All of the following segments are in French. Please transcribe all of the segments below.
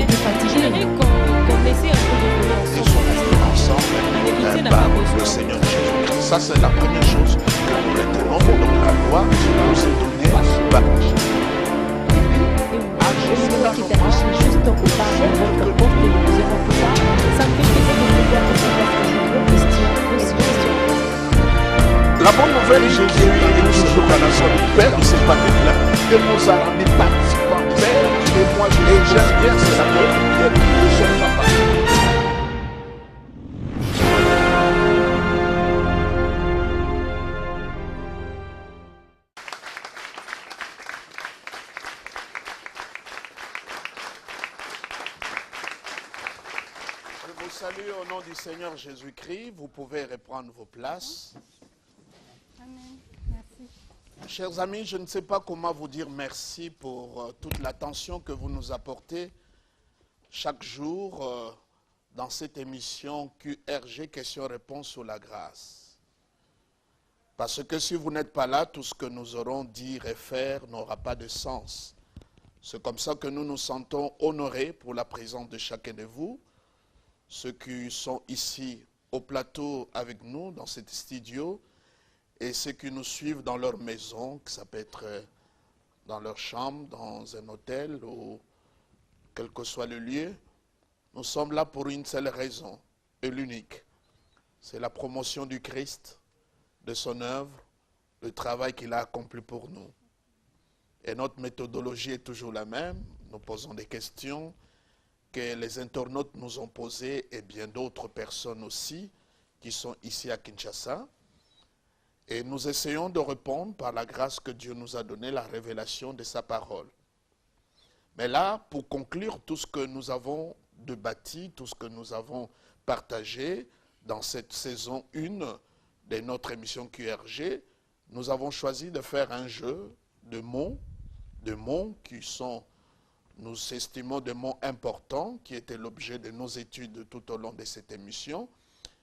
un peu fatigué. Qu'on essaie un peu de venir ensemble. Par le Seigneur Jésus. Ça, c'est la première chose que nous retenons. Donc, la loi nous est donnée par qui est affiché juste au bas de votre porte et nous irons plus tard. Ça me fait plaisir de vous voir recevoir vos questions. La bonne nouvelle, Jésus est venu ce jour à la nation du Père, il s'est pas là. Et nous a rendu participants Père. Et moi, j'aime bien, c'est la bonne nouvelle. Je suis papa. Je vous salue au nom du Seigneur Jésus-Christ. Vous pouvez reprendre vos places. Amen. Merci. Chers amis, je ne sais pas comment vous dire merci pour toute l'attention que vous nous apportez chaque jour dans cette émission QRG, questions-réponses sur la grâce. Parce que si vous n'êtes pas là, tout ce que nous aurons dit et faire n'aura pas de sens. C'est comme ça que nous nous sentons honorés pour la présence de chacun de vous, ceux qui sont ici au plateau avec nous dans cet studio, et ceux qui nous suivent dans leur maison, que ça peut être dans leur chambre, dans un hôtel ou quel que soit le lieu, nous sommes là pour une seule raison, et l'unique. C'est la promotion du Christ, de son œuvre, le travail qu'il a accompli pour nous. Et notre méthodologie est toujours la même. Nous posons des questions que les internautes nous ont posées et bien d'autres personnes aussi qui sont ici à Kinshasa. Et nous essayons de répondre par la grâce que Dieu nous a donnée, la révélation de sa parole. Mais là, pour conclure tout ce que nous avons débattu, tout ce que nous avons partagé dans cette saison 1 de notre émission QRG, nous avons choisi de faire un jeu de mots qui sont, nous estimons, des mots importants, qui étaient l'objet de nos études tout au long de cette émission.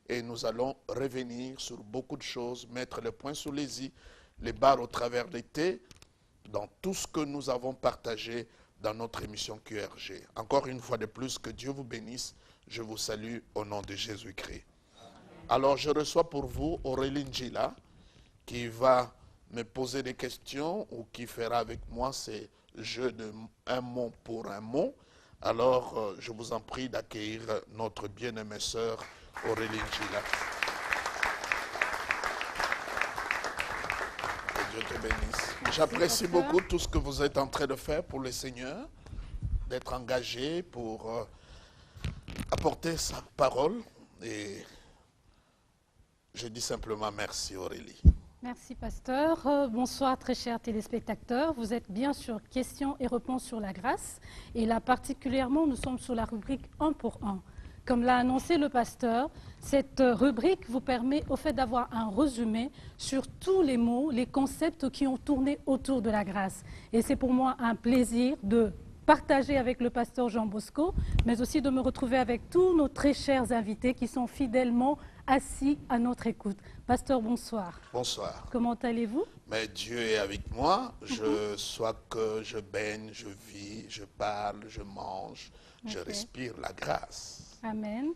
Et nous allons revenir sur beaucoup de choses, mettre le point sur les i, les barres au travers des t, dans tout ce que nous avons partagé dans notre émission QRG. Encore une fois de plus, que Dieu vous bénisse. Je vous salue au nom de Jésus-Christ. Alors, je reçois pour vous Aurélie Njila, qui va me poser des questions ou qui fera avec moi ces jeux de un mot pour un mot. Alors, je vous en prie d'accueillir notre bien-aimée sœur Aurélie Njila. Que Dieu te bénisse. J'apprécie beaucoup tout ce que vous êtes en train de faire pour le Seigneur, d'être engagé pour apporter sa parole. Et je dis simplement merci Aurélie. Merci, pasteur. Bonsoir, très chers téléspectateurs. Vous êtes bien sur questions et réponses sur la grâce. Et là, particulièrement, nous sommes sur la rubrique 1 pour 1. Comme l'a annoncé le pasteur, cette rubrique vous permet au fait d'avoir un résumé sur tous les mots, les concepts qui ont tourné autour de la grâce. Et c'est pour moi un plaisir de partager avec le pasteur Jean Bosco, mais aussi de me retrouver avec tous nos très chers invités qui sont fidèlement assis à notre écoute. Pasteur, bonsoir. Bonsoir. Comment allez-vous? Mais Dieu est avec moi. Soit que je baigne, je vis, je parle, je mange, je respire la grâce. Amen.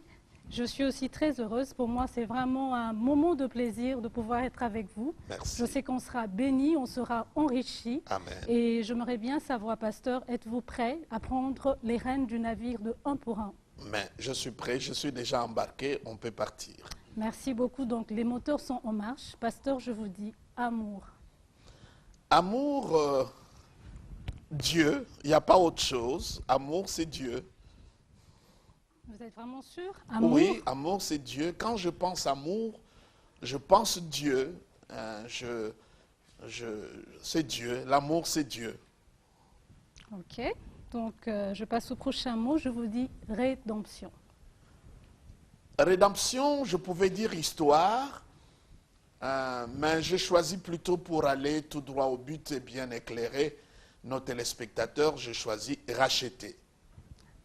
Je suis aussi très heureuse. Pour moi, c'est vraiment un moment de plaisir de pouvoir être avec vous. Merci. Je sais qu'on sera bénis, on sera enrichis. Amen. Et j'aimerais bien savoir, pasteur, êtes-vous prêt à prendre les rênes du navire de 1 pour 1? Mais je suis prêt, je suis déjà embarqué, on peut partir. Merci beaucoup. Donc, les moteurs sont en marche. Pasteur, je vous dis amour. Amour, Dieu, il n'y a pas autre chose. Amour, c'est Dieu. Vous êtes vraiment sûr? Amour? Oui, amour, c'est Dieu. Quand je pense amour, je pense Dieu. C'est Dieu. L'amour, c'est Dieu. Ok. Donc, je passe au prochain mot. Je vous dis rédemption. Rédemption, je pouvais dire histoire, mais j'ai choisi plutôt pour aller tout droit au but et bien éclairer nos téléspectateurs, j'ai choisi racheter.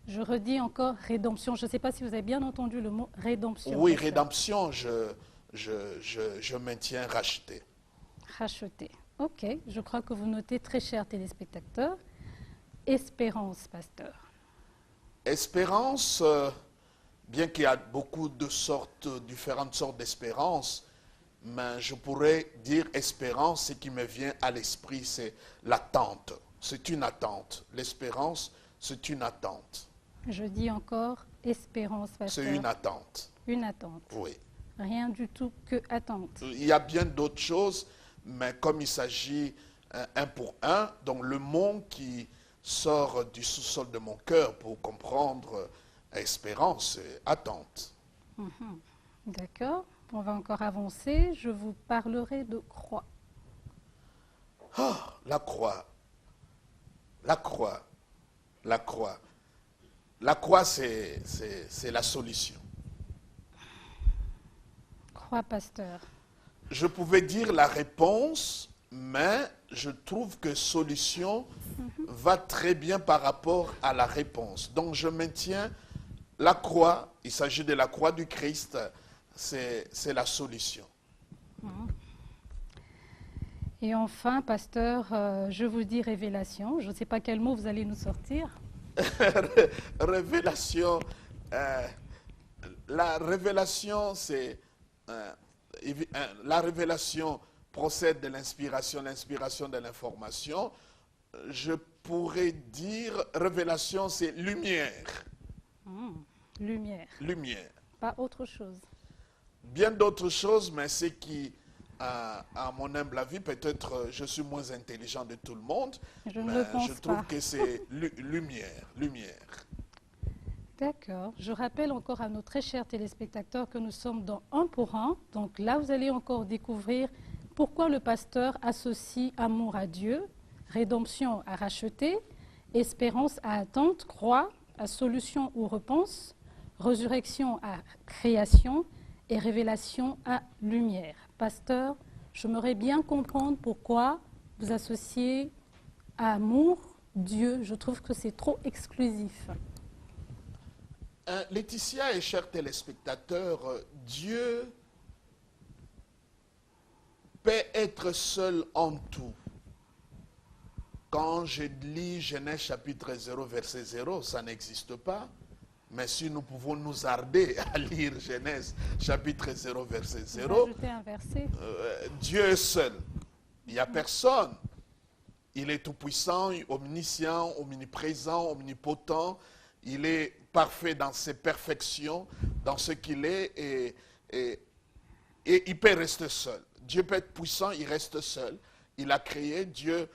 Je redis encore rédemption. Je ne sais pas si vous avez bien entendu le mot rédemption. Oui, rédemption, je maintiens racheter. Racheter. Ok, je crois que vous notez, très chers téléspectateurs. Espérance, pasteur. Espérance, bien qu'il y a beaucoup de différentes sortes d'espérance, mais je pourrais dire espérance, ce qui me vient à l'esprit, c'est l'attente. C'est une attente. L'espérance, c'est une attente. Je dis encore espérance, pasteur. C'est une attente. Une attente. Oui. Rien du tout que attente. Il y a bien d'autres choses, mais comme il s'agit un pour un, donc le mot qui sort du sous-sol de mon cœur pour comprendre espérance et attente. D'accord. On va encore avancer. Je vous parlerai de croix. Ah, la croix. La croix. La croix. La croix, c'est la solution. Croix, pasteur. Je pouvais dire la réponse, mais je trouve que solution va très bien par rapport à la réponse. Donc je maintiens la croix, il s'agit de la croix du Christ, c'est la solution. Et enfin, pasteur, je vous dis révélation. Je ne sais pas quel mot vous allez nous sortir. Révélation, la révélation, c'est... la révélation procède de l'inspiration, l'inspiration de l'information. Je pourrais dire, révélation, c'est lumière. Lumière. Lumière. Pas autre chose. Bien d'autres choses, mais c'est qui, à mon humble avis, peut-être je suis moins intelligent de tout le monde, Je ne mais le pense je trouve pas. que c'est lumière, lumière. D'accord. Je rappelle encore à nos très chers téléspectateurs que nous sommes dans Un pour un. Donc là, vous allez encore découvrir pourquoi le pasteur associe amour à Dieu, rédemption à racheter, espérance à attente, croix à solution ou réponse, résurrection à création et révélation à lumière. Pasteur, j'aimerais bien comprendre pourquoi vous associez à amour Dieu. Je trouve que c'est trop exclusif. Laetitia et chers téléspectateurs, Dieu peut être seul en tout. Quand je lis Genèse chapitre 0, verset 0, ça n'existe pas. Mais si nous pouvons nous arder à lire Genèse chapitre 0, verset 0, Ajouter un verset. Dieu est seul. Il n'y a personne. Il est tout-puissant, omniscient, omniprésent, omnipotent. Il est parfait dans ses perfections, dans ce qu'il est, et il peut rester seul. Dieu peut être puissant, il reste seul. Il a créé, Dieu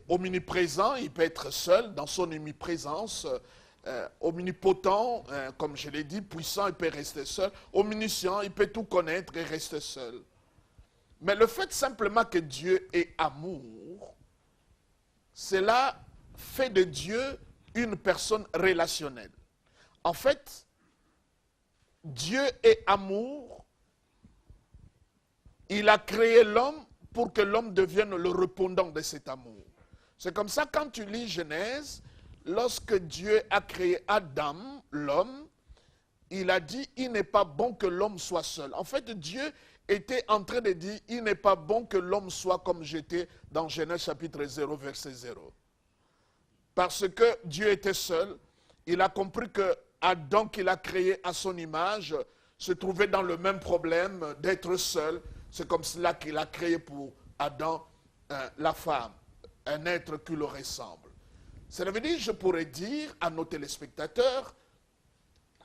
omniprésent, il peut être seul dans son omniprésence. Omnipotent, comme je l'ai dit, puissant, il peut rester seul. Omniscient, il peut tout connaître et rester seul. Mais le fait simplement que Dieu est amour, cela fait de Dieu une personne relationnelle. En fait, Dieu est amour. Il a créé l'homme pour que l'homme devienne le répondant de cet amour. C'est comme ça, quand tu lis Genèse, lorsque Dieu a créé Adam, l'homme, il a dit, il n'est pas bon que l'homme soit seul. En fait, Dieu était en train de dire, il n'est pas bon que l'homme soit comme j'étais dans Genèse chapitre 0, verset 0. Parce que Dieu était seul, il a compris que Adam qu'il a créé à son image se trouvait dans le même problème d'être seul. C'est comme cela qu'il a créé pour Adam la femme, un être qui le ressemble. Cela veut dire, je pourrais dire à nos téléspectateurs,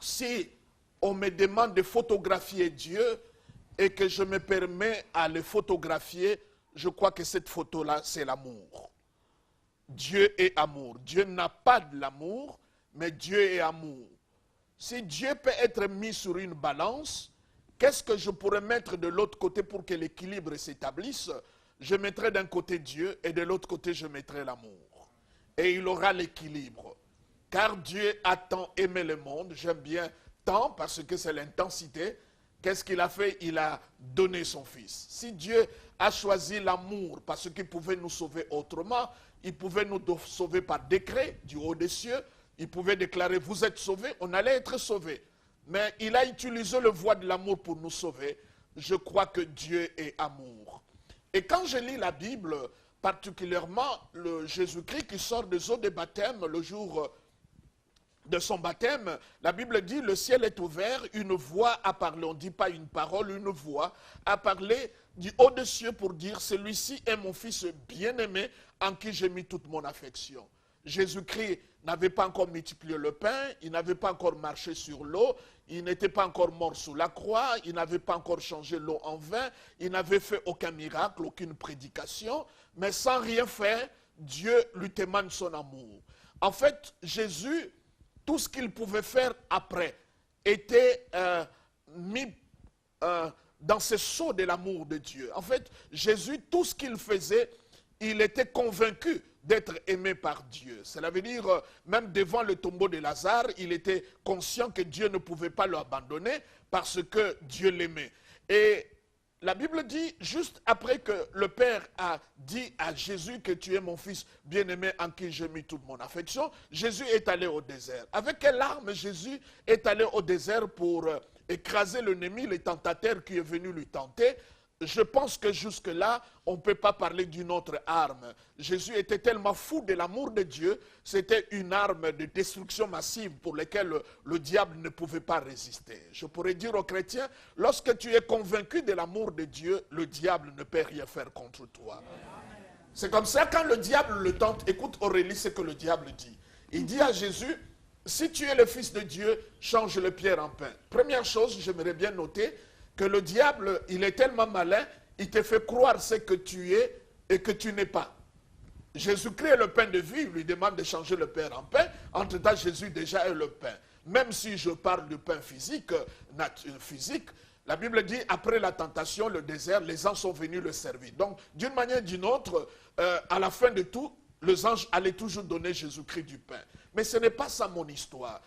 si on me demande de photographier Dieu et que je me permets à le photographier, je crois que cette photo-là, c'est l'amour. Dieu est amour. Dieu n'a pas de l'amour, mais Dieu est amour. Si Dieu peut être mis sur une balance, qu'est-ce que je pourrais mettre de l'autre côté pour que l'équilibre s'établisse? Je mettrai d'un côté Dieu et de l'autre côté je mettrai l'amour. Et il aura l'équilibre. Car Dieu a tant aimé le monde, j'aime bien tant parce que c'est l'intensité. Qu'est-ce qu'il a fait? Il a donné son Fils. Si Dieu a choisi l'amour parce qu'il pouvait nous sauver autrement, il pouvait nous sauver par décret du haut des cieux, il pouvait déclarer vous êtes sauvés, on allait être sauvés. Mais il a utilisé le voie de l'amour pour nous sauver. Je crois que Dieu est amour. Et quand je lis la Bible, particulièrement le Jésus-Christ qui sort des eaux de baptême le jour de son baptême, la Bible dit, le ciel est ouvert, une voix a parlé. On ne dit pas une parole, une voix a parlé du haut des cieux pour dire, celui-ci est mon fils bien-aimé en qui j'ai mis toute mon affection. Jésus-Christ n'avait pas encore multiplié le pain, il n'avait pas encore marché sur l'eau, il n'était pas encore mort sous la croix, il n'avait pas encore changé l'eau en vin, il n'avait fait aucun miracle, aucune prédication, mais sans rien faire, Dieu lui témoigne son amour. En fait, Jésus, tout ce qu'il pouvait faire après était mis dans ce sceau de l'amour de Dieu. En fait, Jésus, tout ce qu'il faisait, il était convaincu d'être aimé par Dieu. Cela veut dire, même devant le tombeau de Lazare, il était conscient que Dieu ne pouvait pas l'abandonner parce que Dieu l'aimait. Et la Bible dit, juste après que le Père a dit à Jésus que tu es mon fils bien-aimé en qui j'ai mis toute mon affection, Jésus est allé au désert. Avec quelle arme Jésus est allé au désert pour écraser l'ennemi, le tentateur qui est venu lui tenter? Je pense que jusque-là, on ne peut pas parler d'une autre arme. Jésus était tellement fou de l'amour de Dieu, c'était une arme de destruction massive pour laquelle le diable ne pouvait pas résister. Je pourrais dire aux chrétiens, lorsque tu es convaincu de l'amour de Dieu, le diable ne peut rien faire contre toi. C'est comme ça, quand le diable le tente, écoute Aurélie ce que le diable dit. Il dit à Jésus, si tu es le Fils de Dieu, change le pierre en pain. Première chose, j'aimerais bien noter, que le diable, il est tellement malin, il te fait croire ce que tu es et que tu n'es pas. Jésus-Christ est le pain de vie, il lui demande de changer le pain en pain. Entre-temps, Jésus déjà est le pain. Même si je parle de pain physique, la Bible dit, après la tentation, le désert, les anges sont venus le servir. Donc, d'une manière ou d'une autre, à la fin de tout, les anges allaient toujours donner Jésus-Christ du pain. Mais ce n'est pas ça mon histoire.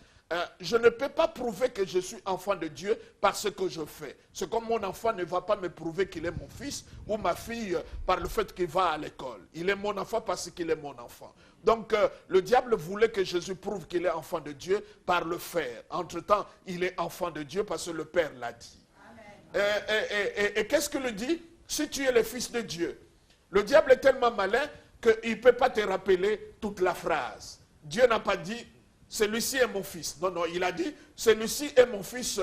Je ne peux pas prouver que je suis enfant de Dieu par ce que je fais. C'est comme mon enfant ne va pas me prouver qu'il est mon fils ou ma fille par le fait qu'il va à l'école. Il est mon enfant parce qu'il est mon enfant. Donc le diable voulait que Jésus prouve qu'il est enfant de Dieu par le faire. Entre-temps, il est enfant de Dieu parce que le Père l'a dit. Et qu'est-ce qu'il dit? Si tu es le fils de Dieu. Le diable est tellement malin qu'il ne peut pas te rappeler toute la phrase. Dieu n'a pas dit celui-ci est mon fils. Non, non, il a dit, celui-ci est mon fils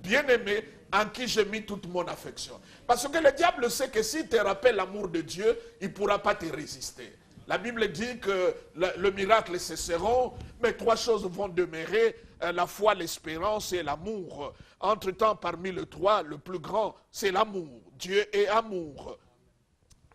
bien-aimé en qui j'ai mis toute mon affection. Parce que le diable sait que s'il te rappelle l'amour de Dieu, il ne pourra pas te résister. La Bible dit que le miracle cesseront, mais trois choses vont demeurer, la foi, l'espérance et l'amour. Entre-temps, parmi les trois, le plus grand, c'est l'amour. Dieu est amour.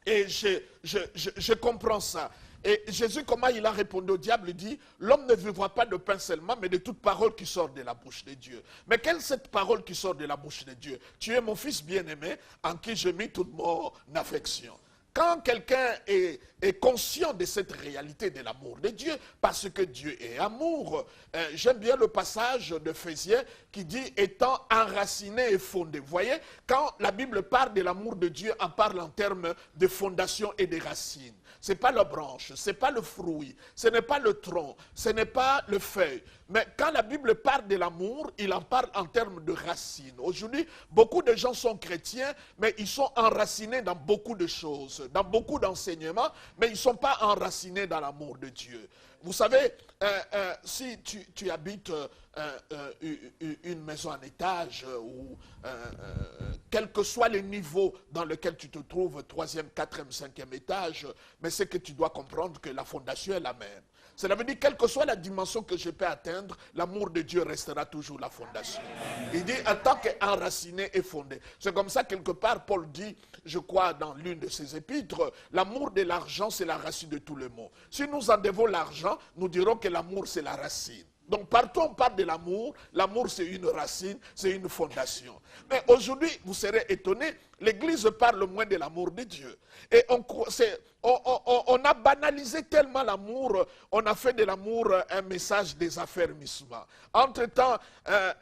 Et je comprends ça. Et Jésus, comment il a répondu au diable, il dit, l'homme ne vivra pas de pain seulement, mais de toute parole qui sort de la bouche de Dieu. Mais quelle est cette parole qui sort de la bouche de Dieu? Tu es mon fils bien-aimé, en qui j'ai mis toute mon affection. Quand quelqu'un est conscient de cette réalité de l'amour de Dieu, parce que Dieu est amour, j'aime bien le passage d'Éphésiens qui dit « étant enraciné et fondé ». Vous voyez, quand la Bible parle de l'amour de Dieu, on parle en termes de fondation et de racines. Ce n'est pas la branche, ce n'est pas le fruit, ce n'est pas le tronc, ce n'est pas le feuille. Mais quand la Bible parle de l'amour, il en parle en termes de racines. Aujourd'hui, beaucoup de gens sont chrétiens, mais ils sont enracinés dans beaucoup de choses, dans beaucoup d'enseignements, mais ils ne sont pas enracinés dans l'amour de Dieu. Vous savez, si tu habites une maison en étage ou quel que soit le niveau dans lequel tu te trouves, 3e, 4e, 5e étage, mais c'est que tu dois comprendre que la fondation est la même. Cela veut dire, quelle que soit la dimension que je peux atteindre, l'amour de Dieu restera toujours la fondation. Il dit, en tant qu'enraciné et fondé. C'est comme ça, quelque part, Paul dit, je crois, dans l'une de ses épîtres, l'amour de l'argent, c'est la racine de tous les maux. Si nous en devons l'argent, nous dirons que l'amour, c'est la racine. Donc partout on parle de l'amour, l'amour c'est une racine, c'est une fondation. Mais aujourd'hui, vous serez étonnés, l'Église parle moins de l'amour de Dieu. Et on a banalisé tellement l'amour, on a fait de l'amour un message des affermissements. Entre-temps,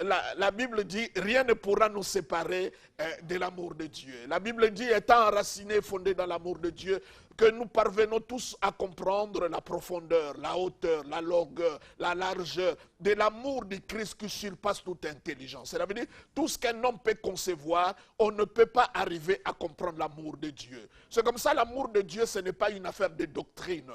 la Bible dit, rien ne pourra nous séparer de l'amour de Dieu. La Bible dit, étant enraciné, fondé dans l'amour de Dieu, que nous parvenons tous à comprendre la profondeur, la hauteur, la longueur, la largeur de l'amour de Christ qui surpasse toute intelligence. Ça veut dire, tout ce qu'un homme peut concevoir, on ne peut pas arriver à comprendre l'amour de Dieu. C'est comme ça, l'amour de Dieu, ce n'est pas une affaire de doctrine.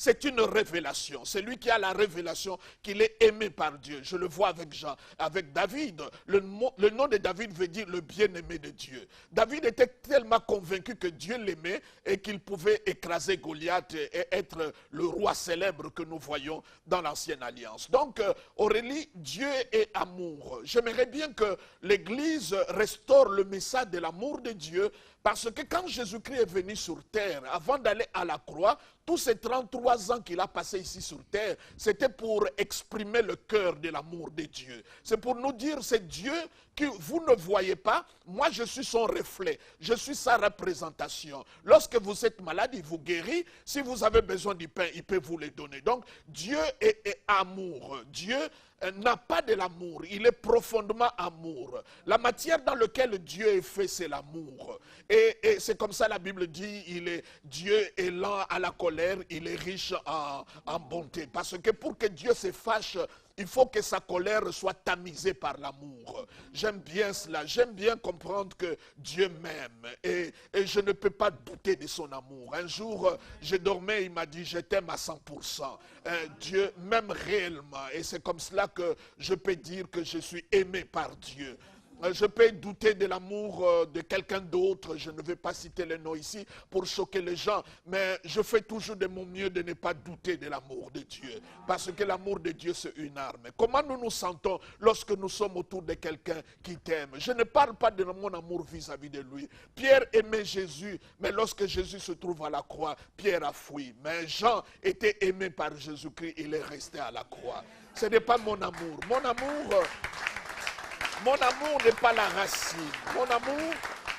c'est une révélation. C'est lui qui a la révélation qu'il est aimé par Dieu. Je le vois avec Jean, avec David. Le nom de David veut dire le bien-aimé de Dieu. David était tellement convaincu que Dieu l'aimait et qu'il pouvait écraser Goliath et être le roi célèbre que nous voyons dans l'Ancienne Alliance. Donc, Aurélie, Dieu est amour. J'aimerais bien que l'Église restaure le message de l'amour de Dieu, parce que quand Jésus-Christ est venu sur terre, avant d'aller à la croix, tous ces 33 ans qu'il a passé ici sur terre, c'était pour exprimer le cœur de l'amour de Dieu. C'est pour nous dire, c'est Dieu que vous ne voyez pas, moi je suis son reflet, je suis sa représentation. Lorsque vous êtes malade, il vous guérit. Si vous avez besoin du pain, il peut vous le donner. Donc Dieu est amour. Dieu n'a pas de l'amour, il est profondément amour. La matière dans laquelle Dieu est fait, c'est l'amour. Et c'est comme ça la Bible dit, Dieu est lent à la colère, il est riche en bonté. Parce que pour que Dieu se fâche, il faut que sa colère soit tamisée par l'amour. J'aime bien cela, j'aime bien comprendre que Dieu m'aime et je ne peux pas douter de son amour. Un jour, je dormais, il m'a dit, je t'aime à 100%. Dieu m'aime réellement et c'est comme cela que je peux dire que je suis aimé par Dieu. Je peux douter de l'amour de quelqu'un d'autre, je ne vais pas citer les noms ici pour choquer les gens, mais je fais toujours de mon mieux de ne pas douter de l'amour de Dieu, parce que l'amour de Dieu c'est une arme. Comment nous nous sentons lorsque nous sommes autour de quelqu'un qui t'aime? Je ne parle pas de mon amour vis-à-vis de lui. Pierre aimait Jésus, mais lorsque Jésus se trouve à la croix, Pierre a fui. Mais Jean était aimé par Jésus-Christ, il est resté à la croix. Ce n'est pas mon amour. Mon amour n'est pas la racine.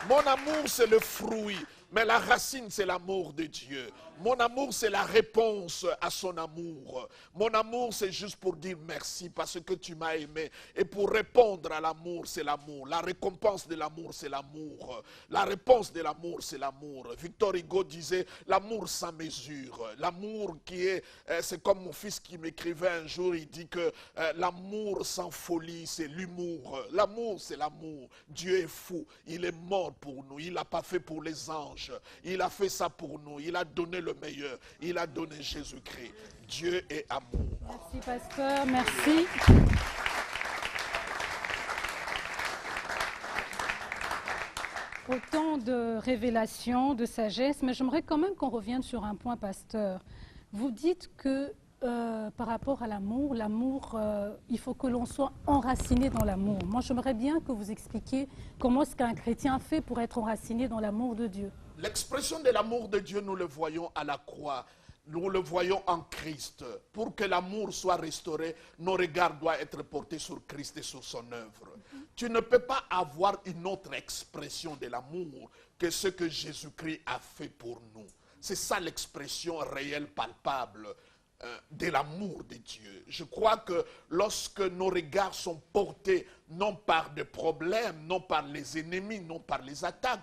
Mon amour c'est le fruit. Mais la racine, c'est l'amour de Dieu. Mon amour, c'est la réponse à son amour. Mon amour, c'est juste pour dire merci parce que tu m'as aimé. Et pour répondre à l'amour, c'est l'amour. La récompense de l'amour, c'est l'amour. La réponse de l'amour, c'est l'amour. Victor Hugo disait, l'amour sans mesure. L'amour qui est, c'est comme mon fils qui m'écrivait un jour, il dit que l'amour sans folie, c'est l'humour. L'amour, c'est l'amour. Dieu est fou. Il est mort pour nous. Il n'a pas fait pour les anges. Il a fait ça pour nous. Il a donné le meilleur. Il a donné Jésus-Christ. Dieu est amour. Merci, pasteur. Merci. Autant de révélations, de sagesse, mais j'aimerais quand même qu'on revienne sur un point, pasteur. Vous dites que par rapport à l'amour, il faut que l'on soit enraciné dans l'amour. Moi, j'aimerais bien que vous expliquiez comment est-ce qu'un chrétien fait pour être enraciné dans l'amour de Dieu. L'expression de l'amour de Dieu, nous le voyons à la croix. Nous le voyons en Christ. Pour que l'amour soit restauré, nos regards doivent être portés sur Christ et sur son œuvre. Tu ne peux pas avoir une autre expression de l'amour que ce que Jésus-Christ a fait pour nous. C'est ça l'expression réelle, palpable de l'amour de Dieu. Je crois que lorsque nos regards sont portés non par des problèmes, non par les ennemis, non par les attaques,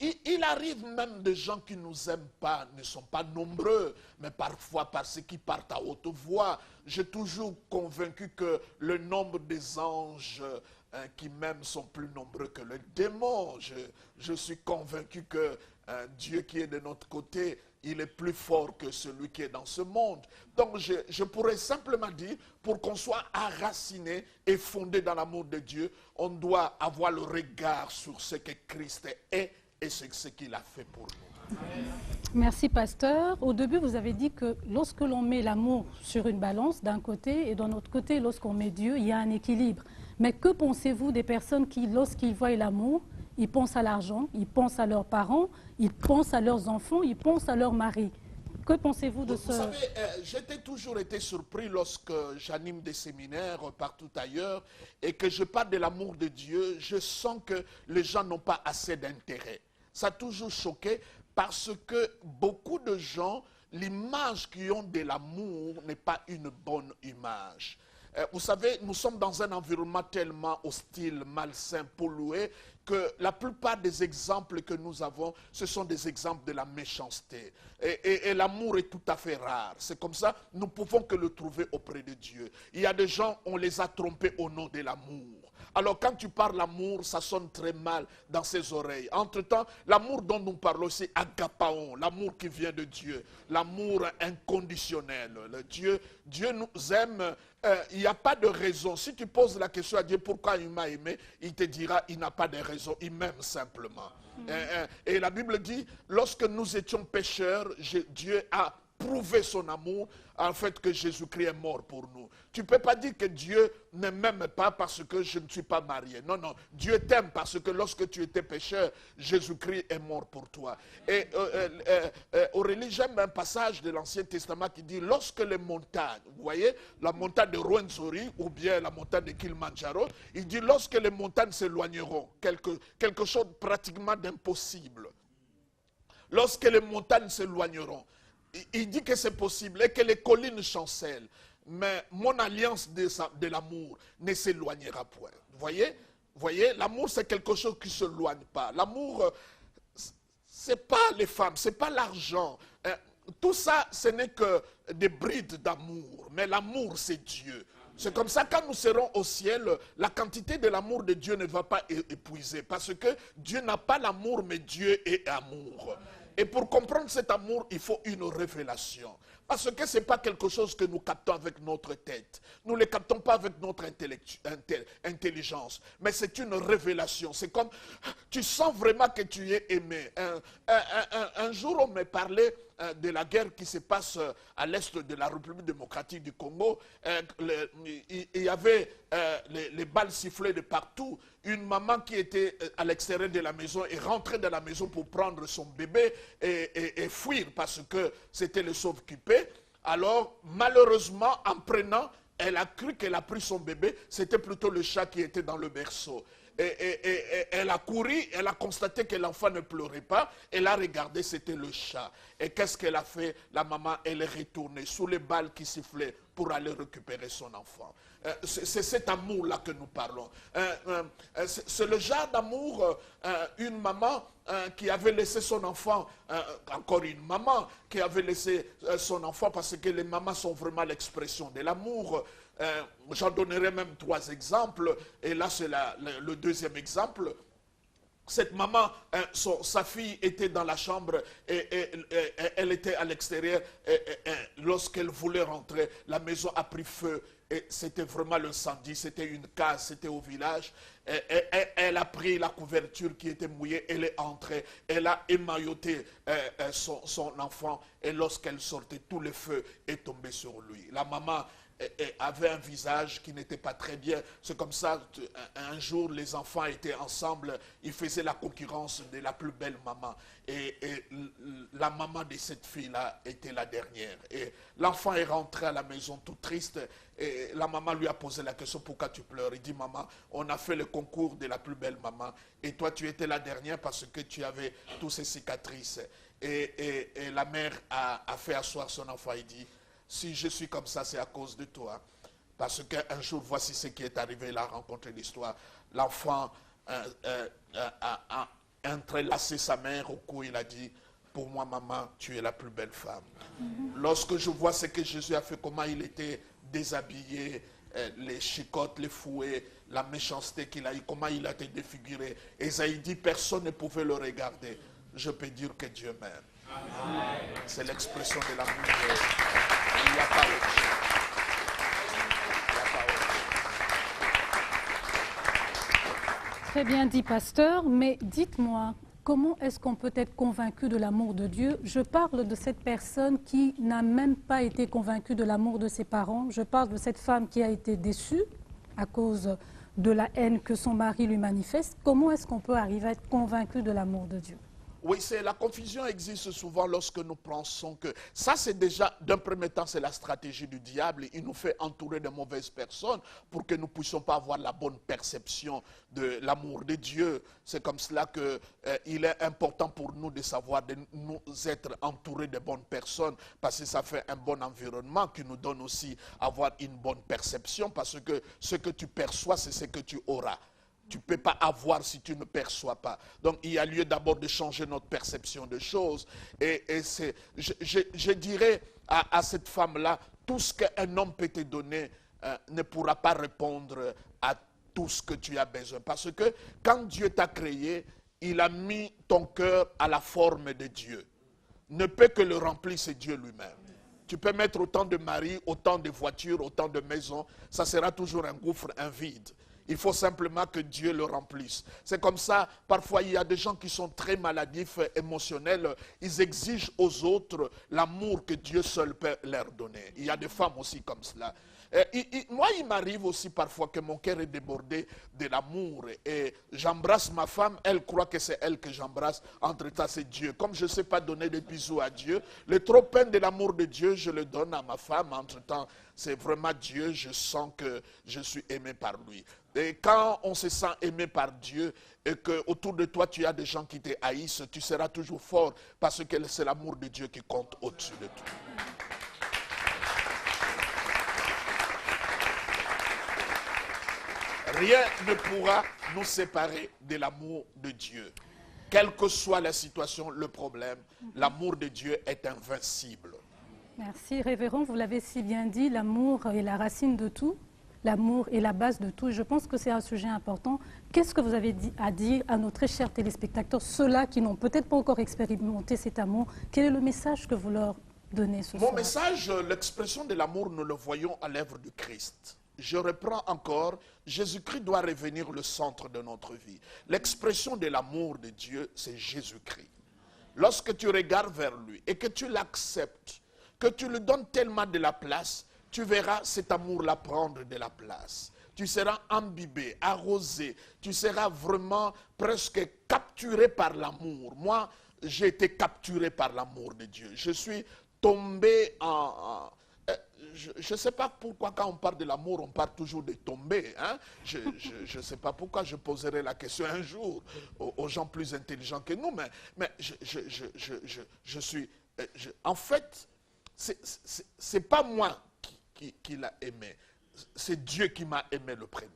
il arrive même des gens qui ne nous aiment pas, ne sont pas nombreux, mais parfois parce qu'ils partent à haute voix. J'ai toujours convaincu que le nombre des anges qui m'aiment sont plus nombreux que les démons. Je suis convaincu que Dieu qui est de notre côté, il est plus fort que celui qui est dans ce monde. Donc je pourrais simplement dire, pour qu'on soit enraciné et fondé dans l'amour de Dieu, on doit avoir le regard sur ce que Christ est et ce qu'il a fait pour nous. Merci, pasteur. Au début, vous avez dit que lorsque l'on met l'amour sur une balance d'un côté et d'un autre côté, lorsqu'on met Dieu, il y a un équilibre. Mais que pensez-vous des personnes qui, lorsqu'ils voient l'amour, ils pensent à l'argent, ils pensent à leurs parents, ils pensent à leurs enfants, ils pensent à leur mari? Que pensez-vous de Vous ce... savez, j'ai toujours été surpris lorsque j'anime des séminaires partout ailleurs et que je parle de l'amour de Dieu, je sens que les gens n'ont pas assez d'intérêt. Ça a toujours choqué parce que beaucoup de gens, l'image qu'ils ont de l'amour n'est pas une bonne image. Vous savez, nous sommes dans un environnement tellement hostile, malsain, pollué, que la plupart des exemples que nous avons, ce sont des exemples de la méchanceté. Et l'amour est tout à fait rare. C'est comme ça, nous ne pouvons que le trouver auprès de Dieu. Il y a des gens, on les a trompés au nom de l'amour. Alors quand tu parles l'amour, ça sonne très mal dans ses oreilles. Entre-temps, l'amour dont nous parlons, c'est agapaon, l'amour qui vient de Dieu, l'amour inconditionnel. Dieu nous aime, il n'y a pas de raison. Si tu poses la question à Dieu, pourquoi il m'a aimé, il te dira, il n'a pas de raison, il m'aime simplement. Et la Bible dit, lorsque nous étions pécheurs, Dieu a prouvé son amour en fait que Jésus-Christ est mort pour nous. Tu ne peux pas dire que Dieu ne m'aime pas parce que je ne suis pas marié. Non, non. Dieu t'aime parce que lorsque tu étais pécheur, Jésus-Christ est mort pour toi. Et Aurélie, j'aime un passage de l'Ancien Testament qui dit, lorsque les montagnes, vous voyez, la montagne de Rwenzori ou bien la montagne de Kilimanjaro, il dit, lorsque les montagnes s'éloigneront, quelque chose pratiquement d'impossible. Lorsque les montagnes s'éloigneront, il dit que c'est possible et que les collines chancellent. Mais mon alliance de l'amour ne s'éloignera point. Vous voyez, l'amour c'est quelque chose qui ne s'éloigne pas. L'amour, ce n'est pas les femmes, ce n'est pas l'argent. Tout ça, ce n'est que des brides d'amour. Mais l'amour, c'est Dieu. C'est comme ça, quand nous serons au ciel, la quantité de l'amour de Dieu ne va pas épuiser. Parce que Dieu n'a pas l'amour, mais Dieu est amour. Et pour comprendre cet amour, il faut une révélation. Parce que ce n'est pas quelque chose que nous captons avec notre tête. Nous ne le captons pas avec notre intelligence. Mais c'est une révélation. C'est comme, tu sens vraiment que tu es aimé. Un jour, on me parlait de la guerre qui se passe à l'est de la République démocratique du Congo. Il y avait les balles sifflées de partout. Une maman qui était à l'extérieur de la maison est rentrée dans la maison pour prendre son bébé et fuir parce que c'était le sauve-qui-paie. Alors, malheureusement, en prenant, elle a cru qu'elle a pris son bébé. C'était plutôt le chat qui était dans le berceau. Et elle a couru, elle a constaté que l'enfant ne pleurait pas. Elle a regardé, c'était le chat. Et qu'est-ce qu'elle a fait? La maman, elle est retournée sous les balles qui sifflaient pour aller récupérer son enfant. C'est cet amour-là que nous parlons. C'est le genre d'amour, une maman qui avait laissé son enfant, encore une maman qui avait laissé son enfant, parce que les mamans sont vraiment l'expression de l'amour. J'en donnerai même 3 exemples, et là c'est le deuxième exemple. Cette maman, sa fille était dans la chambre et elle était à l'extérieur. Lorsqu'elle voulait rentrer, la maison a pris feu. Et c'était vraiment l'incendie, c'était une case, c'était au village. Elle a pris la couverture qui était mouillée, elle est entrée, elle a émailloté son enfant. Et lorsqu'elle sortait, tout le feu est tombé sur lui. La maman avait un visage qui n'était pas très bien. C'est comme ça, un jour, les enfants étaient ensemble, ils faisaient la concurrence de la plus belle maman. Et la maman de cette fille-là était la dernière. Et l'enfant est rentré à la maison tout triste. Et la maman lui a posé la question, pourquoi tu pleures? Il dit, maman, on a fait le concours de la plus belle maman. Et toi, tu étais la dernière parce que tu avais toutes ces cicatrices. Et la mère a fait asseoir son enfant. Il dit, si je suis comme ça, c'est à cause de toi. Parce qu'un jour, voici ce qui est arrivé. Il a rencontré l'histoire. L'enfant a entrelacé sa mère au cou. Il a dit, pour moi, maman, tu es la plus belle femme. Lorsque je vois ce que Jésus a fait, comment il était déshabillé, les chicottes, les fouets, la méchanceté qu'il a eu, comment il a été défiguré. Esaïe dit, personne ne pouvait le regarder. Je peux dire que Dieu m'aime. C'est l'expression de l'amour. Il n'y a pas autre chose. Très bien dit, pasteur, mais dites-moi, comment est-ce qu'on peut être convaincu de l'amour de Dieu? Je parle de cette personne qui n'a même pas été convaincue de l'amour de ses parents. Je parle de cette femme qui a été déçue à cause de la haine que son mari lui manifeste. Comment est-ce qu'on peut arriver à être convaincu de l'amour de Dieu? Oui, la confusion existe souvent lorsque nous pensons que ça, c'est déjà, d'un premier temps, c'est la stratégie du diable. Il nous fait entourer de mauvaises personnes pour que nous ne puissions pas avoir la bonne perception de l'amour de Dieu. C'est comme cela qu'il est important pour nous de savoir, de nous être entourés de bonnes personnes, parce que ça fait un bon environnement qui nous donne aussi avoir une bonne perception, parce que ce que tu perçois, c'est ce que tu auras. Tu ne peux pas avoir si tu ne perçois pas. Donc, il y a lieu d'abord de changer notre perception des choses. Et je dirais à cette femme-là, tout ce qu'un homme peut te donner ne pourra pas répondre à tout ce que tu as besoin. Parce que quand Dieu t'a créé, il a mis ton cœur à la forme de Dieu. Ne peut que le remplir, c'est Dieu lui-même. Tu peux mettre autant de maris, autant de voitures, autant de maisons, ça sera toujours un gouffre, un vide. Il faut simplement que Dieu le remplisse. C'est comme ça, parfois il y a des gens qui sont très maladifs, émotionnels. Ils exigent aux autres l'amour que Dieu seul peut leur donner. Il y a des femmes aussi comme cela. Moi, il m'arrive aussi parfois que mon cœur est débordé de l'amour. Et j'embrasse ma femme, elle croit que c'est elle que j'embrasse. Entre-temps, c'est Dieu. Comme je ne sais pas donner des bisous à Dieu, le trop-plein de l'amour de Dieu, je le donne à ma femme. Entre-temps, c'est vraiment Dieu, je sens que je suis aimé par lui. Et quand on se sent aimé par Dieu et qu'autour de toi tu as des gens qui te haïssent, tu seras toujours fort parce que c'est l'amour de Dieu qui compte au-dessus de tout. Rien ne pourra nous séparer de l'amour de Dieu. Quelle que soit la situation, le problème, l'amour de Dieu est invincible. Merci, révérend. Vous l'avez si bien dit, l'amour est la racine de tout. L'amour est la base de tout. Et je pense que c'est un sujet important. Qu'est-ce que vous avez à dire à nos très chers téléspectateurs, ceux-là qui n'ont peut-être pas encore expérimenté cet amour? Quel est le message que vous leur donnez ce soir? Mon message, l'expression de l'amour, nous le voyons à l'œuvre du Christ. Je reprends encore, Jésus-Christ doit revenir le centre de notre vie. L'expression de l'amour de Dieu, c'est Jésus-Christ. Lorsque tu regardes vers lui et que tu l'acceptes, que tu lui donnes tellement de la place, tu verras cet amour-là prendre de la place. Tu seras imbibé, arrosé, tu seras vraiment presque capturé par l'amour. Moi, j'ai été capturé par l'amour de Dieu. Je suis tombé je ne sais pas pourquoi quand on parle de l'amour, on parle toujours de tomber. Hein? Je ne sais pas pourquoi, je poserai la question un jour aux gens plus intelligents que nous, mais je suis... en fait, c'est pas moi qui l'a aimé, c'est Dieu qui m'a aimé le premier.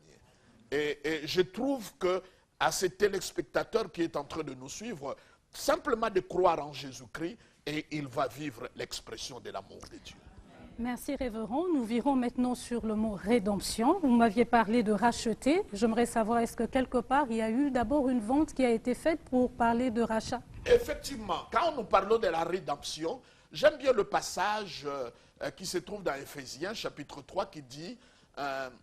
Et je trouve que à ces téléspectateurs qui est en train de nous suivre, simplement de croire en Jésus-Christ et il va vivre l'expression de l'amour de Dieu. Merci révérend. Nous virons maintenant sur le mot rédemption. Vous m'aviez parlé de racheter. J'aimerais savoir, est-ce que quelque part, il y a eu d'abord une vente qui a été faite pour parler de rachat? Effectivement, quand nous parlons de la rédemption, j'aime bien le passage qui se trouve dans Éphésiens, chapitre 3, qui dit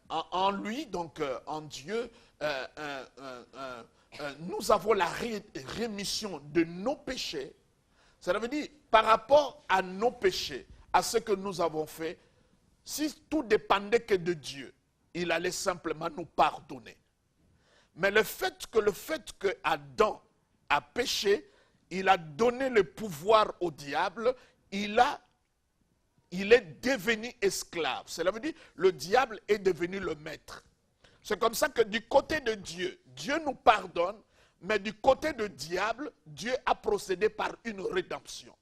en lui, donc en Dieu, nous avons la rémission de nos péchés. Ça veut dire, par rapport à nos péchés, à ce que nous avons fait, si tout dépendait que de Dieu, il allait simplement nous pardonner. Mais le fait que Adam a péché, il a donné le pouvoir au diable, il est devenu esclave. Cela veut dire le diable est devenu le maître. C'est comme ça que du côté de Dieu, Dieu nous pardonne, mais du côté du diable, Dieu a procédé par une rédemption.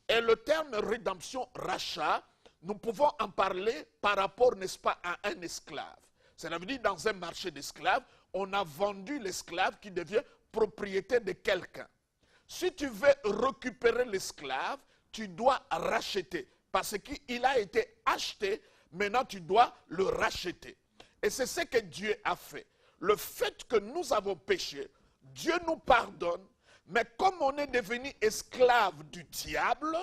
Et le terme rédemption, rachat, nous pouvons en parler par rapport, n'est-ce pas, à un esclave. Cela veut dire dans un marché d'esclaves, on a vendu l'esclave qui devient propriété de quelqu'un. Si tu veux récupérer l'esclave, tu dois racheter. Parce qu'il a été acheté, maintenant tu dois le racheter. Et c'est ce que Dieu a fait. Le fait que nous avons péché, Dieu nous pardonne, mais comme on est devenu esclave du diable,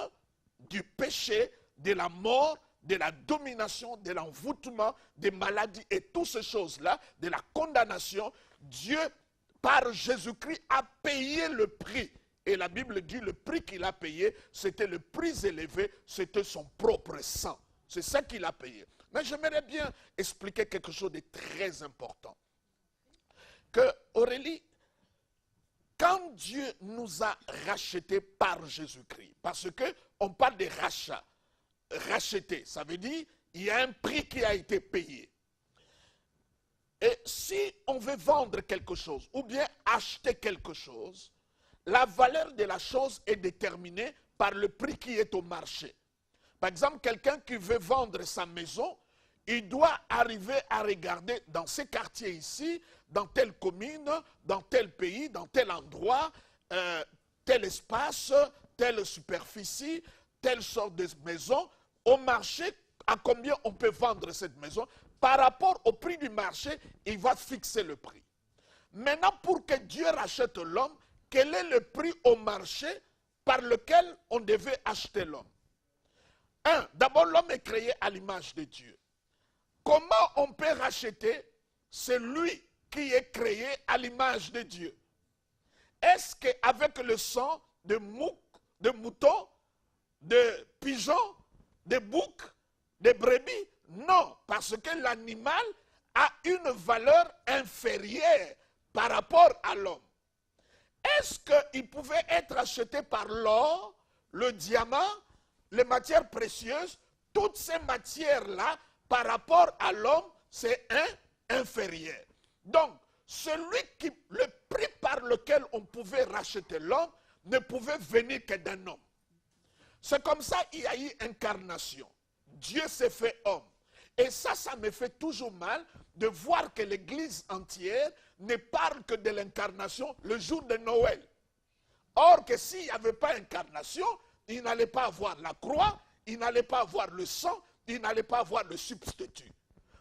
du péché, de la mort, de la domination, de l'envoûtement, des maladies et toutes ces choses-là, de la condamnation, Dieu, par Jésus-Christ, a payé le prix. Et la Bible dit le prix qu'il a payé, c'était le prix élevé, c'était son propre sang. C'est ça qu'il a payé. Mais j'aimerais bien expliquer quelque chose de très important. Que Aurélie, quand Dieu nous a rachetés par Jésus-Christ, parce qu'on parle de rachat, racheter, ça veut dire il y a un prix qui a été payé. Et si on veut vendre quelque chose ou bien acheter quelque chose, la valeur de la chose est déterminée par le prix qui est au marché. Par exemple, quelqu'un qui veut vendre sa maison, il doit arriver à regarder dans ces quartiers ici, dans telle commune, dans tel pays, dans tel endroit, tel espace, telle superficie, telle sorte de maison. Au marché, à combien on peut vendre cette maison. Par rapport au prix du marché, il va fixer le prix. Maintenant, pour que Dieu rachète l'homme, quel est le prix au marché par lequel on devait acheter l'homme? D'abord, l'homme est créé à l'image de Dieu. Comment on peut racheter celui qui est créé à l'image de Dieu? Est-ce qu'avec le sang de moutons, de pigeons, de boucs, de brebis? Non, parce que l'animal a une valeur inférieure par rapport à l'homme. Est-ce qu'il pouvait être acheté par l'or, le diamant, les matières précieuses? Toutes ces matières-là, par rapport à l'homme, c'est inférieur. Donc, le prix par lequel on pouvait racheter l'homme ne pouvait venir que d'un homme. C'est comme ça qu'il y a eu incarnation. Dieu s'est fait homme. Et ça me fait toujours mal de voir que l'Église entière ne parle que de l'incarnation le jour de Noël. Or que s'il n'y avait pas incarnation, il n'allait pas avoir la croix, il n'allait pas avoir le sang, il n'allait pas avoir le substitut.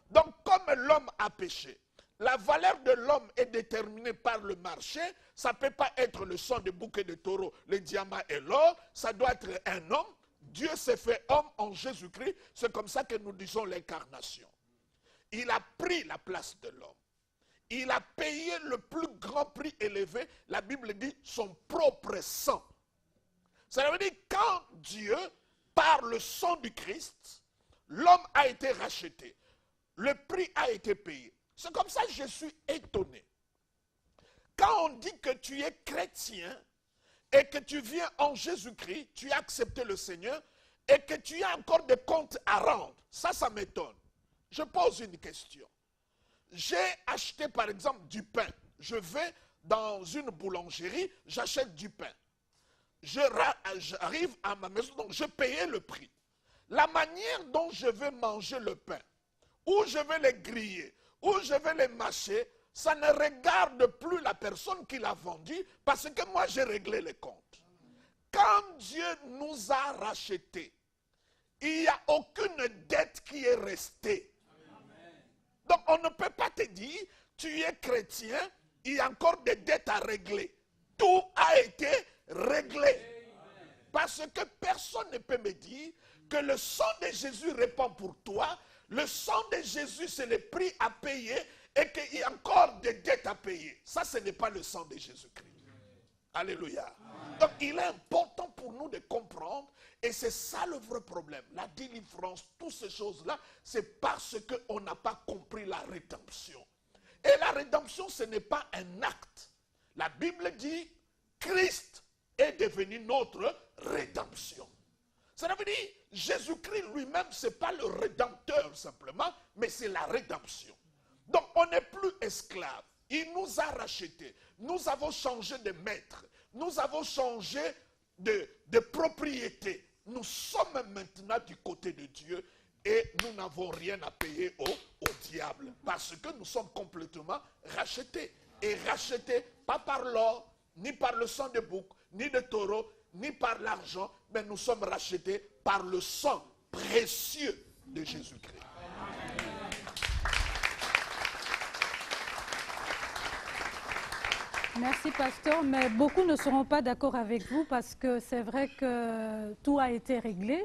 Donc comme l'homme a péché, la valeur de l'homme est déterminée par le marché. Ça ne peut pas être le sang de bouc et de taureau, le diamant et l'or. Ça doit être un homme. Dieu s'est fait homme en Jésus-Christ. C'est comme ça que nous disons l'incarnation. Il a pris la place de l'homme. Il a payé le plus grand prix élevé. La Bible dit son propre sang. Ça veut dire quand Dieu, par le sang du Christ, l'homme a été racheté. Le prix a été payé. C'est comme ça que je suis étonné. Quand on dit que tu es chrétien et que tu viens en Jésus-Christ, tu as accepté le Seigneur et que tu as encore des comptes à rendre, ça m'étonne. Je pose une question. J'ai acheté par exemple du pain. Je vais dans une boulangerie, j'achète du pain. J'arrive à ma maison, donc je payais le prix. La manière dont je vais manger le pain, où je vais le griller, où je vais le mâcher, ça ne regarde plus la personne qui l'a vendu parce que moi j'ai réglé les comptes. Quand Dieu nous a rachetés, il n'y a aucune dette qui est restée. Donc on ne peut pas te dire, tu es chrétien, il y a encore des dettes à régler. Tout a été réglé. Parce que personne ne peut me dire que le sang de Jésus répand pour toi. Le sang de Jésus, c'est le prix à payer et qu'il y a encore des dettes à payer. Ça, ce n'est pas le sang de Jésus-Christ. Alléluia. Donc, il est important pour nous de comprendre et c'est ça le vrai problème. La délivrance, toutes ces choses-là, c'est parce qu'on n'a pas compris la rédemption. Et la rédemption, ce n'est pas un acte. La Bible dit, Christ est devenu notre rédemption. Ça veut dire, Jésus-Christ lui-même, ce n'est pas le rédempteur simplement, mais c'est la rédemption. Donc, on n'est plus esclave. Il nous a rachetés. Nous avons changé de maître. Nous avons changé de propriété. Nous sommes maintenant du côté de Dieu et nous n'avons rien à payer au diable. Parce que nous sommes complètement rachetés. Et rachetés pas par l'or, ni par le sang de bouc, ni de taureau, ni par l'argent, mais nous sommes rachetés par le sang précieux de Jésus-Christ. Merci, pasteur, mais beaucoup ne seront pas d'accord avec vous parce que c'est vrai que tout a été réglé,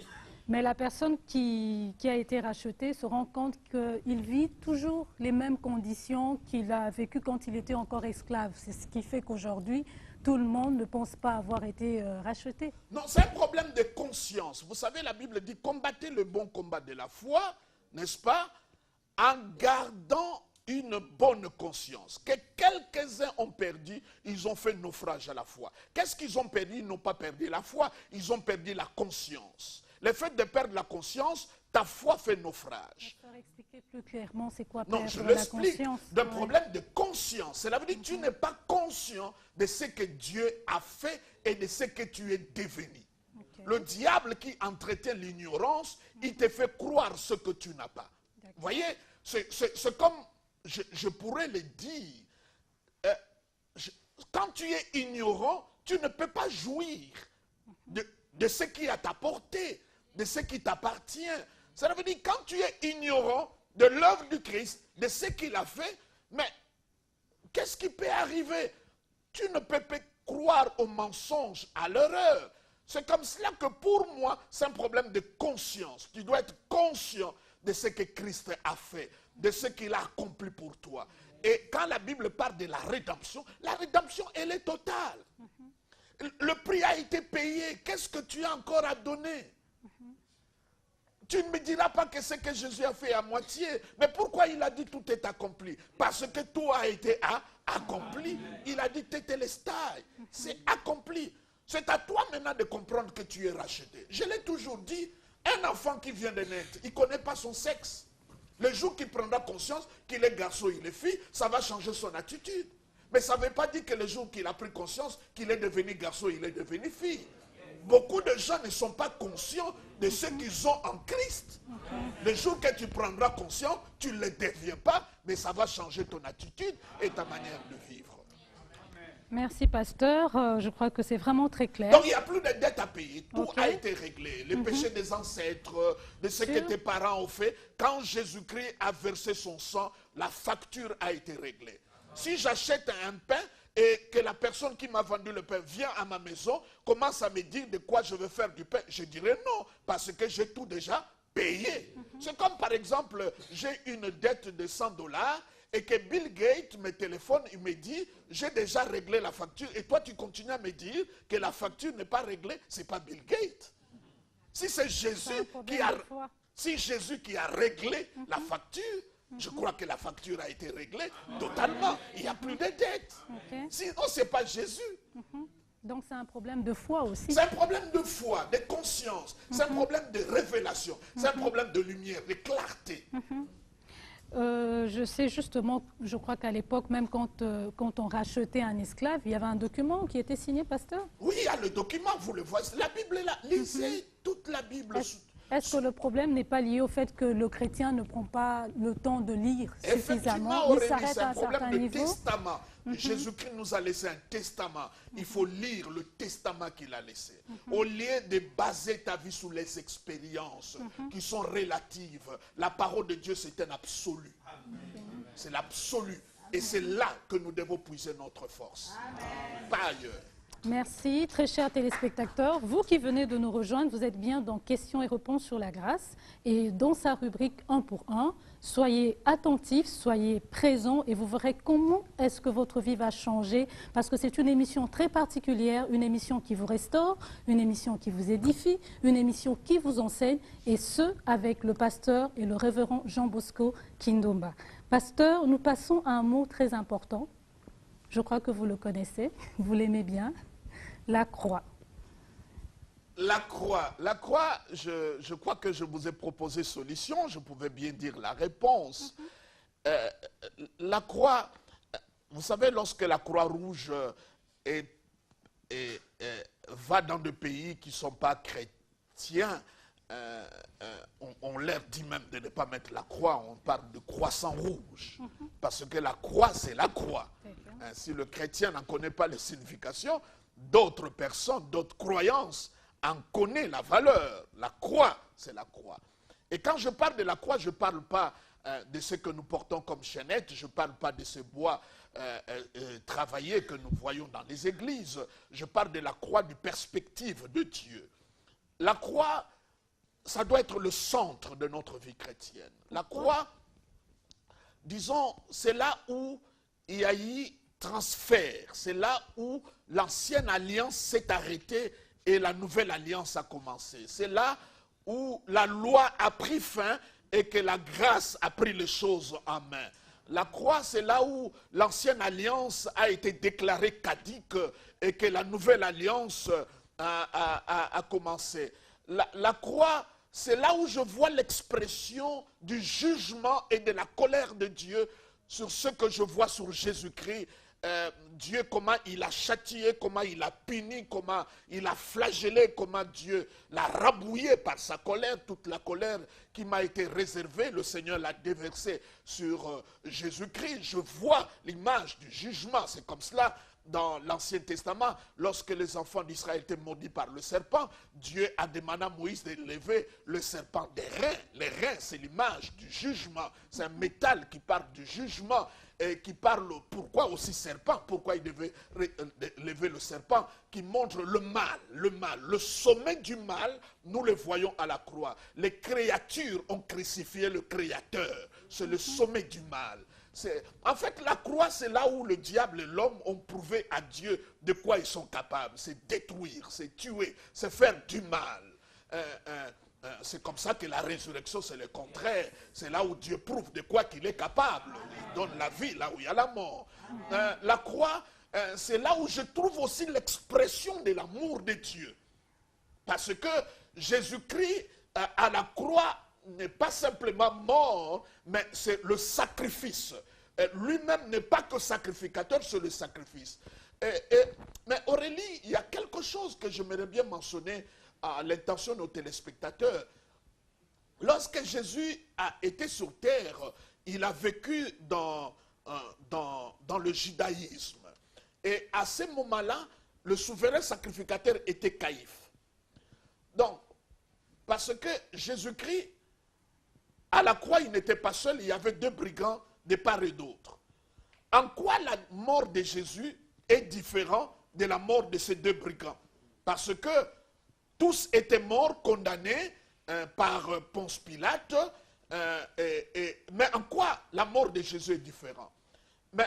mais la personne qui a été rachetée se rend compte qu'il vit toujours les mêmes conditions qu'il a vécues quand il était encore esclave. C'est ce qui fait qu'aujourd'hui, tout le monde ne pense pas avoir été racheté. Non, c'est un problème de conscience. Vous savez, la Bible dit, combattez le bon combat de la foi, n'est-ce pas, en gardant une bonne conscience. Que quelques-uns ont perdu, ils ont fait naufrage à la foi. Qu'est-ce qu'ils ont perdu? Ils n'ont pas perdu la foi, ils ont perdu la conscience. Le fait de perdre la conscience, ta foi fait naufrage. Je vais expliquer plus clairement c'est quoi non, perdre je la l'explique. conscience. D'un problème de conscience. Cela veut dire que tu n'es pas conscient de ce que Dieu a fait et de ce que tu es devenu. Okay. Le diable qui entretient l'ignorance, il te fait croire ce que tu n'as pas. Vous voyez, c'est comme, je pourrais le dire, quand tu es ignorant, tu ne peux pas jouir de ce qui est à ta portée, de ce qui t'appartient. Ça veut dire quand tu es ignorant de l'œuvre du Christ, de ce qu'il a fait, mais qu'est-ce qui peut arriver? Tu ne peux pas croire aux mensonges, à l'erreur. C'est comme cela que pour moi, c'est un problème de conscience. Tu dois être conscient de ce que Christ a fait, de ce qu'il a accompli pour toi. Et quand la Bible parle de la rédemption, elle est totale. Le prix a été payé. Qu'est-ce que tu as encore à donner? Tu ne me diras pas que ce que Jésus a fait à moitié. Mais pourquoi il a dit tout est accompli? Parce que tout a été accompli. Il a dit tétélestai. C'est accompli. C'est à toi maintenant de comprendre que tu es racheté. Je l'ai toujours dit, un enfant qui vient de naître, il ne connaît pas son sexe. Le jour qu'il prendra conscience qu'il est garçon, il est fille, ça va changer son attitude. Mais ça ne veut pas dire que le jour qu'il a pris conscience qu'il est devenu garçon, il est devenu fille. Beaucoup de gens ne sont pas conscients de ce qu'ils ont en Christ. Le jour que tu prendras conscience, tu ne le deviens pas, mais ça va changer ton attitude et ta manière de vivre. Merci, pasteur. Je crois que c'est vraiment très clair. Donc, il n'y a plus de dettes à payer. Tout a été réglé. Les péchés des ancêtres, de ce que tes parents ont fait. Quand Jésus-Christ a versé son sang, la facture a été réglée. Si j'achète un pain et que la personne qui m'a vendu le pain vient à ma maison, commence à me dire de quoi je veux faire du pain, je dirais non, parce que j'ai tout déjà payé. C'est comme par exemple, j'ai une dette de $100 et que Bill Gates me téléphone, il me dit, j'ai déjà réglé la facture, et toi tu continues à me dire que la facture n'est pas réglée, c'est pas Bill Gates. Si c'est Jésus qui a réglé la facture, je crois que la facture a été réglée totalement. Il n'y a plus de dette. Sinon, ce n'est pas Jésus. Donc, c'est un problème de foi aussi. C'est un problème de foi, de conscience. C'est un problème de révélation. C'est un problème de lumière, de clarté. Je sais justement, je crois qu'à l'époque, même quand on rachetait un esclave, il y avait un document qui était signé, pasteur? Oui, il y a le document, vous le voyez. La Bible est là. Lisez toute la Bible. Est-ce que le problème n'est pas lié au fait que le chrétien ne prend pas le temps de lire suffisamment? Il s'arrête à un certain niveau. Testament. Jésus-Christ nous a laissé un testament. Il faut lire le testament qu'il a laissé. Au lieu de baser ta vie sur les expériences qui sont relatives, la parole de Dieu, c'est un absolu. C'est l'absolu. Et c'est là que nous devons puiser notre force. Pas ailleurs. Merci, très chers téléspectateurs. Vous qui venez de nous rejoindre, vous êtes bien dans Questions et réponses sur la grâce. Et dans sa rubrique 1 pour 1, soyez attentifs, soyez présents et vous verrez comment est-ce que votre vie va changer. Parce que c'est une émission très particulière, une émission qui vous restaure, une émission qui vous édifie, une émission qui vous enseigne. Et ce, avec le pasteur et le révérend Jean Bosco Kindomba. Pasteur, nous passons à un mot très important. Je crois que vous le connaissez, vous l'aimez bien. La croix. La croix. La croix, je crois que je vous ai proposé solution. Je pouvais bien dire la réponse. La croix, vous savez, lorsque la Croix-Rouge va dans des pays qui ne sont pas chrétiens, on leur dit même de ne pas mettre la croix. On parle de croissant rouge. Parce que la croix, c'est la croix. Si le chrétien n'en connaît pas les significations, d'autres personnes, d'autres croyances en connaissent la valeur. La croix, c'est la croix. Et quand je parle de la croix, je ne parle pas de ce que nous portons comme chaînette, je ne parle pas de ce bois travaillé que nous voyons dans les églises. Je parle de la croix du perspective de Dieu. La croix, ça doit être le centre de notre vie chrétienne. La croix, disons, c'est là où il y a eu transfert. C'est là où l'ancienne alliance s'est arrêtée et la nouvelle alliance a commencé. C'est là où la loi a pris fin et que la grâce a pris les choses en main. La croix, c'est là où l'ancienne alliance a été déclarée caduque et que la nouvelle alliance a commencé. La croix, c'est là où je vois l'expression du jugement et de la colère de Dieu sur ce que je vois sur Jésus-Christ. Dieu, comment il a châtié, comment il a puni, comment il a flagellé, comment Dieu l'a rabouillé par sa colère. Toute la colère qui m'a été réservée, le Seigneur l'a déversée sur Jésus-Christ. Je vois l'image du jugement. C'est comme cela dans l'Ancien Testament, lorsque les enfants d'Israël étaient maudits par le serpent, Dieu a demandé à Moïse de lever le serpent des reins. Les reins, c'est l'image du jugement. C'est un métal qui parle du jugement et qui parle, pourquoi aussi serpent? Pourquoi il devait lever le serpent? Qui montre le mal, le sommet du mal, nous le voyons à la croix. Les créatures ont crucifié le Créateur. C'est le sommet du mal. En fait, la croix, c'est là où le diable et l'homme ont prouvé à Dieu de quoi ils sont capables. C'est détruire, c'est tuer, c'est faire du mal. C'est comme ça que la résurrection, c'est le contraire. C'est là où Dieu prouve de quoi qu'il est capable. Il donne la vie là où il y a la mort. La croix, c'est là où je trouve aussi l'expression de l'amour de Dieu. Parce que Jésus-Christ, à la croix, n'est pas simplement mort, mais c'est le sacrifice. Lui-même n'est pas que sacrificateur, c'est le sacrifice. Mais Aurélie, il y a quelque chose que j'aimerais bien mentionner à l'intention de nos téléspectateurs. Lorsque Jésus a été sur terre, il a vécu dans le judaïsme. Et à ce moment-là, le souverain sacrificateur était Caïphe. Donc, parce que Jésus-Christ, à la croix, il n'était pas seul, il y avait deux brigands de part et d'autre. En quoi la mort de Jésus est différente de la mort de ces deux brigands? Parce que tous étaient morts, condamnés par Ponce Pilate, mais en quoi la mort de Jésus est différente? Mais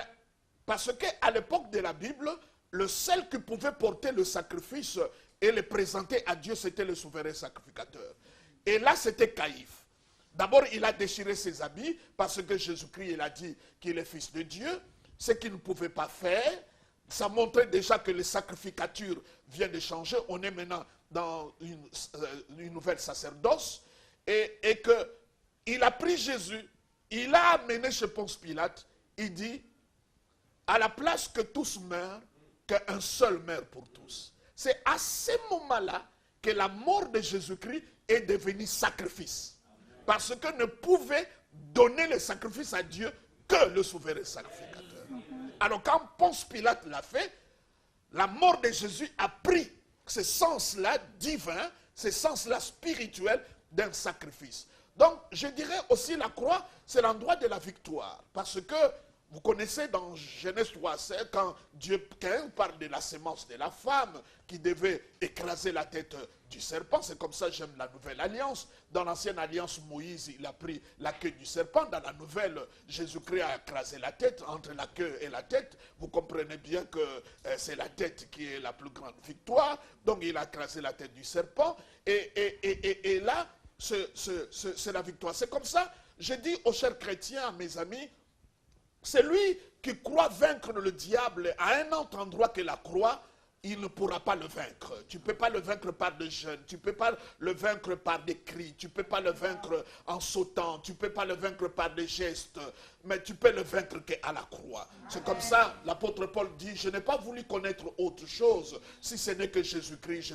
parce qu'à l'époque de la Bible, le seul qui pouvait porter le sacrifice et le présenter à Dieu, c'était le souverain sacrificateur. Et là, c'était Caïphe. D'abord, il a déchiré ses habits parce que Jésus-Christ, il a dit qu'il est fils de Dieu. Ce qu'il ne pouvait pas faire, ça montrait déjà que les sacrificatures viennent de changer. On est maintenant dans une nouvelle sacerdoce. Et qu'il a pris Jésus, il l'a amené chez Ponce Pilate. Il dit, à la place que tous meurent, qu'un seul meurt pour tous. C'est à ce moment-là que la mort de Jésus-Christ est devenue sacrifice. Parce que ne pouvait donner le sacrifice à Dieu que le souverain sacrificateur. Alors quand Ponce Pilate l'a fait, la mort de Jésus a pris ce sens-là divin, ce sens-là spirituel d'un sacrifice. Donc je dirais aussi la croix, c'est l'endroit de la victoire. Parce que vous connaissez dans Genèse 3,7, quand Dieu parle de la sémence de la femme qui devait écraser la tête du serpent. C'est comme ça que j'aime la nouvelle alliance. Dans l'ancienne alliance, Moïse, il a pris la queue du serpent. Dans la nouvelle, Jésus-Christ a écrasé la tête. Entre la queue et la tête, vous comprenez bien que c'est la tête qui est la plus grande victoire. Donc il a écrasé la tête du serpent. Et là, c'est la victoire. C'est comme ça, je dis aux chers chrétiens, à mes amis, c'est lui qui croit vaincre le diable à un autre endroit que la croix, il ne pourra pas le vaincre. Tu ne peux pas le vaincre par des jeûnes, tu ne peux pas le vaincre par des cris, tu ne peux pas le vaincre en sautant, tu ne peux pas le vaincre par des gestes, mais tu peux le vaincre qu'à la croix. C'est comme ça, l'apôtre Paul dit, je n'ai pas voulu connaître autre chose, si ce n'est que Jésus-Christ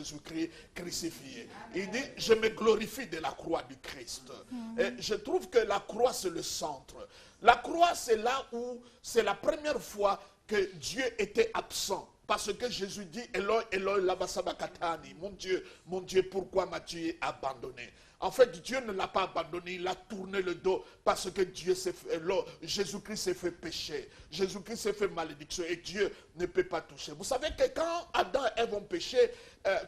crucifié. Il dit, je me glorifie de la croix du Christ. Et je trouve que la croix, c'est le centre. La croix, c'est là où c'est la première fois que Dieu était absent. Parce que Jésus dit, Eloi, Eloi, lama sabachthani, mon Dieu, pourquoi m'as-tu abandonné? En fait, Dieu ne l'a pas abandonné, il a tourné le dos parce que Jésus-Christ s'est fait péché. Jésus-Christ s'est fait malédiction et Dieu ne peut pas toucher. Vous savez que quand Adam et Ève ont péché,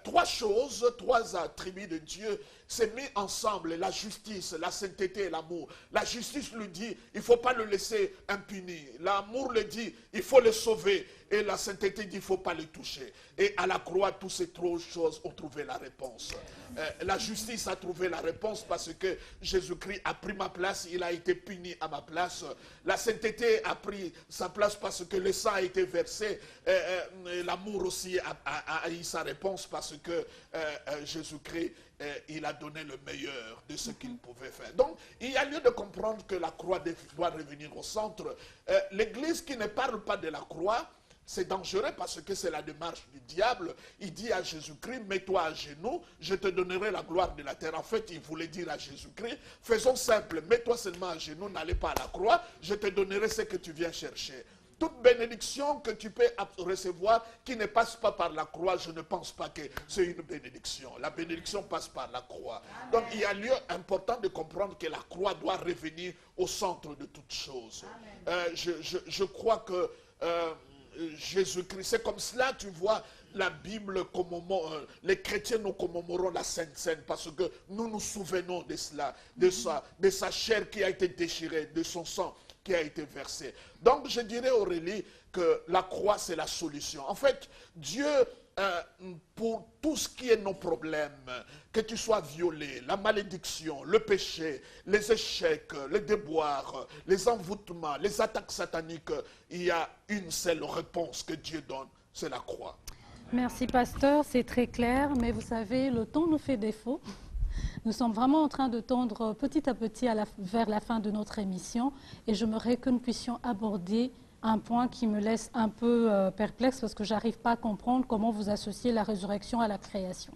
trois attributs de Dieu s'est mis ensemble, la justice, la sainteté et l'amour. La justice lui dit, il ne faut pas le laisser impuni. L'amour le dit, il faut le sauver. Et la sainteté dit, il ne faut pas le toucher. Et à la croix, toutes ces trois choses ont trouvé la réponse. La justice a trouvé la réponse parce que Jésus-Christ a pris ma place, il a été puni à ma place. La sainteté a pris sa place parce que le sang a été versé. L'amour aussi a eu sa réponse parce que Jésus-Christ, il a donné le meilleur de ce qu'il pouvait faire. Donc, il y a lieu de comprendre que la croix doit revenir au centre. L'Église qui ne parle pas de la croix, c'est dangereux parce que c'est la démarche du diable. Il dit à Jésus-Christ, mets-toi à genoux, je te donnerai la gloire de la terre. En fait, il voulait dire à Jésus-Christ, faisons simple, mets-toi seulement à genoux, n'allez pas à la croix, je te donnerai ce que tu viens chercher. toute bénédiction que tu peux recevoir qui ne passe pas par la croix, je ne pense pas que c'est une bénédiction. La bénédiction passe par la croix. Donc il y a lieu important de comprendre que la croix doit revenir au centre de toutes choses. Je crois que Jésus-Christ, c'est comme cela, tu vois, la Bible, les chrétiens nous commémorons la Sainte Seine parce que nous nous souvenons de cela, de sa chair qui a été déchirée, de son sang qui a été versé. Donc je dirais, Aurélie, que la croix c'est la solution. En fait, Dieu, pour tout ce qui est nos problèmes, que tu sois violé, la malédiction, le péché, les échecs, les déboires, les envoûtements, les attaques sataniques, il y a une seule réponse que Dieu donne, c'est la croix. Merci, pasteur, c'est très clair, mais vous savez, le temps nous fait défaut. Nous sommes vraiment en train de tendre petit à petit vers la fin de notre émission et j'aimerais que nous puissions aborder un point qui me laisse un peu perplexe parce que je n'arrive pas à comprendre comment vous associez la résurrection à la création.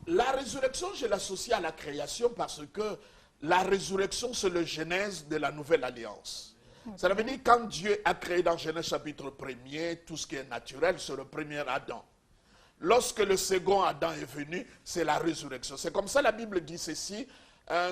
La résurrection, je l'associe à la création parce que la résurrection, c'est le genèse de la nouvelle alliance. Okay. Ça veut dire quand Dieu a créé dans Genèse chapitre 1er, tout ce qui est naturel, c'est le premier Adam. Lorsque le second Adam est venu, c'est la résurrection. C'est comme ça la Bible dit ceci.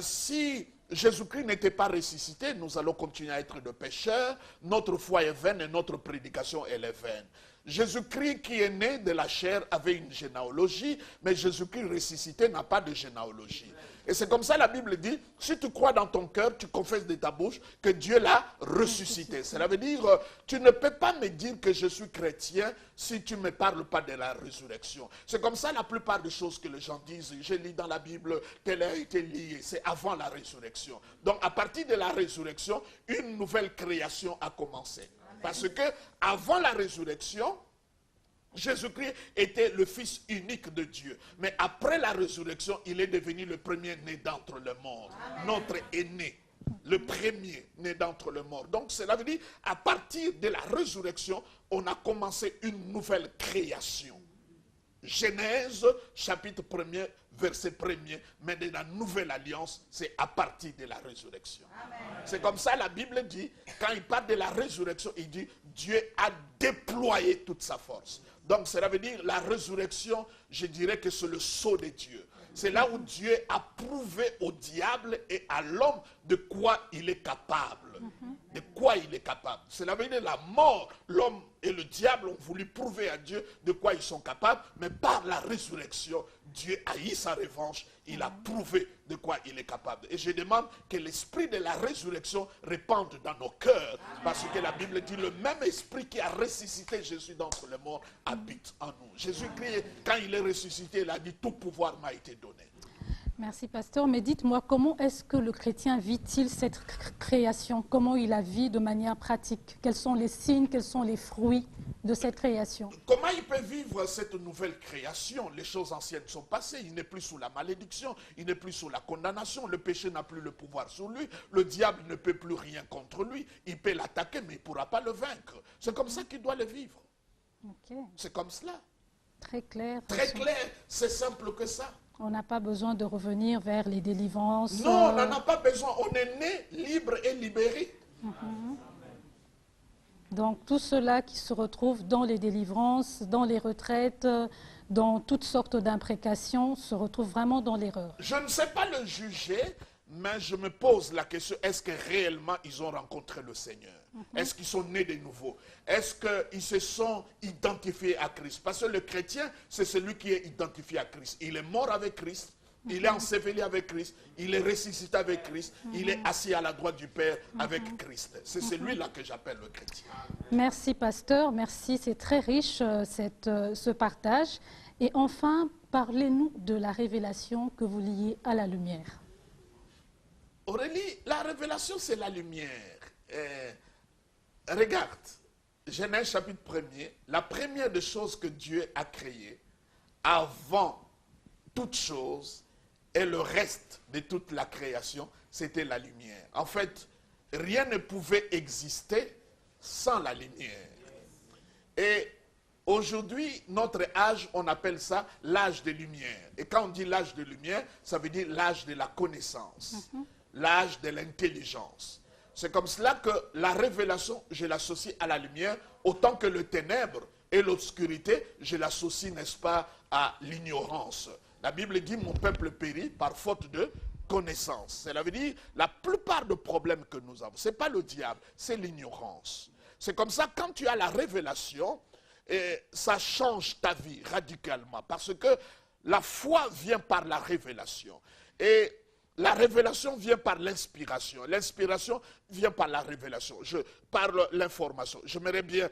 Si Jésus-Christ n'était pas ressuscité, nous allons continuer à être des pécheurs. Notre foi est vaine et notre prédication elle est vaine. Jésus-Christ qui est né de la chair avait une généalogie, mais Jésus-Christ ressuscité n'a pas de généalogie. Et c'est comme ça la Bible dit, si tu crois dans ton cœur, tu confesses de ta bouche que Dieu l'a ressuscité. Cela veut dire, tu ne peux pas me dire que je suis chrétien si tu ne me parles pas de la résurrection. C'est comme ça la plupart des choses que les gens disent. Je lis dans la Bible, telle a été liée, c'est avant la résurrection. Donc à partir de la résurrection, une nouvelle création a commencé. Parce que avant la résurrection, Jésus-Christ était le Fils unique de Dieu. Mais après la résurrection, il est devenu le premier-né d'entre les morts. Amen. Notre aîné, le premier né d'entre les morts. Donc cela veut dire, à partir de la résurrection, on a commencé une nouvelle création. Genèse, chapitre 1er, verset 1er, mais de la nouvelle alliance, c'est à partir de la résurrection. C'est comme ça la Bible dit, quand il parle de la résurrection, il dit, Dieu a déployé toute sa force. Donc cela veut dire, la résurrection, je dirais que c'est le sceau de Dieu. C'est là où Dieu a prouvé au diable et à l'homme de quoi il est capable. De quoi il est capable. Cela veut dire la mort, l'homme et le diable ont voulu prouver à Dieu de quoi ils sont capables, mais par la résurrection, Dieu a eu sa revanche, il a prouvé de quoi il est capable. Et je demande que l'esprit de la résurrection répande dans nos cœurs, parce que la Bible dit le même esprit qui a ressuscité Jésus d'entre les morts habite en nous. Jésus-Christ, quand il est ressuscité, il a dit tout pouvoir m'a été donné. Merci, pasteur. Mais dites-moi, comment est-ce que le chrétien vit-il cette création? Comment il la vit de manière pratique? Quels sont les signes, quels sont les fruits de cette création? Comment il peut vivre cette nouvelle création? Les choses anciennes sont passées. Il n'est plus sous la malédiction, il n'est plus sous la condamnation. Le péché n'a plus le pouvoir sur lui. Le diable ne peut plus rien contre lui. Il peut l'attaquer, mais il ne pourra pas le vaincre. C'est comme ça qu'il doit le vivre. Okay. C'est comme cela. Très clair. Très clair. C'est simple que ça. On n'a pas besoin de revenir vers les délivrances. Non, on n'en a pas besoin. On est né libre et libéré. Donc tout cela qui se retrouve dans les délivrances, dans les retraites, dans toutes sortes d'imprécations, se retrouve vraiment dans l'erreur. Je ne sais pas le juger, mais je me pose la question, est-ce que réellement ils ont rencontré le Seigneur? Est-ce qu'ils sont nés de nouveau? Est-ce qu'ils se sont identifiés à Christ? Parce que le chrétien, c'est celui qui est identifié à Christ. Il est mort avec Christ, il est enseveli avec Christ, il est ressuscité avec Christ, il est assis à la droite du Père avec Christ. C'est celui-là que j'appelle le chrétien. Merci, pasteur. Merci, c'est très riche ce partage. Et enfin, parlez-nous de la révélation que vous liez à la lumière. Aurélie, la révélation, c'est la lumière. Regarde, Genèse chapitre 1er, la première des choses que Dieu a créées, avant toute chose, et le reste de toute la création, c'était la lumière. En fait, rien ne pouvait exister sans la lumière. Et aujourd'hui, notre âge, on appelle ça l'âge de lumière. Et quand on dit l'âge de lumière, ça veut dire l'âge de la connaissance, l'âge de l'intelligence. C'est comme cela que la révélation, je l'associe à la lumière, autant que le ténèbre et l'obscurité, je l'associe, n'est-ce pas, à l'ignorance. La Bible dit, mon peuple périt par faute de connaissance. Cela veut dire, la plupart des problèmes que nous avons, ce n'est pas le diable, c'est l'ignorance. C'est comme ça, quand tu as la révélation, ça change ta vie radicalement, parce que la foi vient par la révélation. Et la révélation vient par l'inspiration. L'inspiration vient par la révélation. Je parle l'information. J'aimerais bien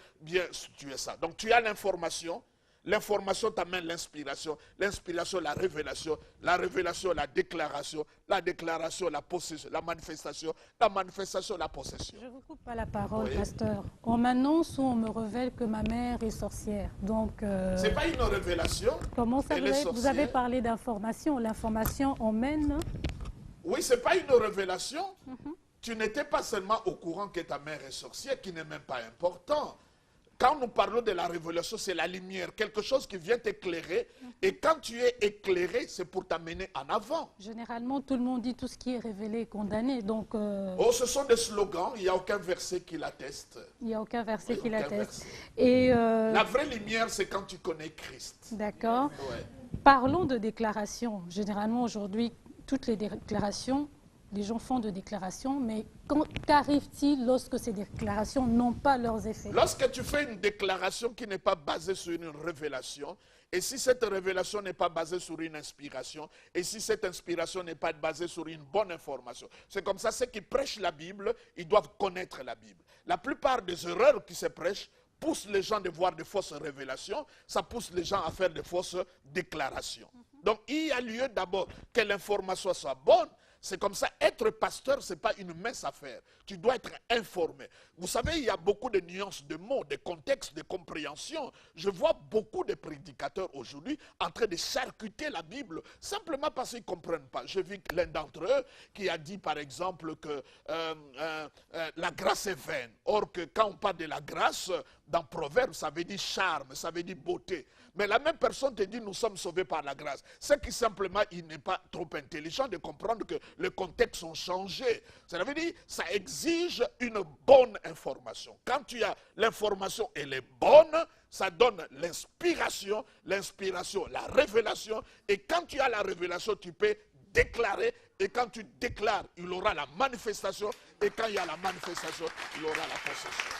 situer ça. Donc tu as l'information. L'information t'amène l'inspiration. L'inspiration, la révélation. La révélation, la déclaration. La déclaration, la possession. La manifestation, la possession. Je vous coupe pas la parole, Oui. pasteur. On m'annonce ou on me révèle que ma mère est sorcière. Donc, C'est pas une révélation. comment ça Elle est vous avez sorcière. parlé d'information. L'information emmène. Oui, ce n'est pas une révélation. Tu n'étais pas seulement au courant que ta mère est sorcière, qui n'est même pas important. Quand nous parlons de la révélation, c'est la lumière, quelque chose qui vient t'éclairer. Et quand tu es éclairé, c'est pour t'amener en avant. Généralement, tout le monde dit tout ce qui est révélé est condamné. Donc, Oh, ce sont des slogans, il n'y a aucun verset qui l'atteste. il n'y a aucun verset Oui, qui aucun l'atteste. verset. Et La vraie lumière, c'est quand tu connais Christ. d'accord. Ouais. Parlons de déclarations. Généralement, aujourd'hui, toutes les déclarations, les gens font de déclarations, mais qu'arrive-t-il lorsque ces déclarations n'ont pas leurs effets? Lorsque tu fais une déclaration qui n'est pas basée sur une révélation, et si cette révélation n'est pas basée sur une inspiration, et si cette inspiration n'est pas basée sur une bonne information, c'est comme ça, ceux qui prêchent la Bible, ils doivent connaître la Bible. La plupart des erreurs qui se prêchent poussent les gens à voir de fausses révélations, ça pousse les gens à faire de fausses déclarations. Donc il y a lieu d'abord que l'information soit bonne. C'est comme ça, être pasteur, ce n'est pas une mince affaire. Tu dois être informé. Vous savez, il y a beaucoup de nuances de mots, de contextes, de compréhension. Je vois beaucoup de prédicateurs aujourd'hui en train de charcuter la Bible simplement parce qu'ils ne comprennent pas. J'ai vu l'un d'entre eux qui a dit par exemple que la grâce est vaine. Or que quand on parle de la grâce, dans Proverbe, ça veut dire charme, ça veut dire beauté. Mais la même personne te dit nous sommes sauvés par la grâce. C'est que simplement il n'est pas trop intelligent de comprendre que les contextes ont changé. Ça veut dire ça exige une bonne information. Quand tu as l'information, elle est bonne, ça donne l'inspiration, la révélation. Et quand tu as la révélation, tu peux déclarer. Et quand tu déclares, il aura la manifestation. Et quand il y a la manifestation, il aura la possession.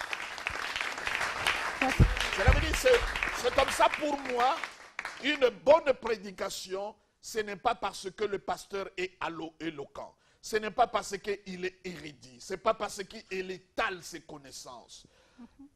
Ça veut dire, c'est comme ça pour moi, une bonne prédication, ce n'est pas parce que le pasteur est éloquent. Ce n'est pas parce qu'il est érudit. Ce n'est pas parce qu'il étale ses connaissances.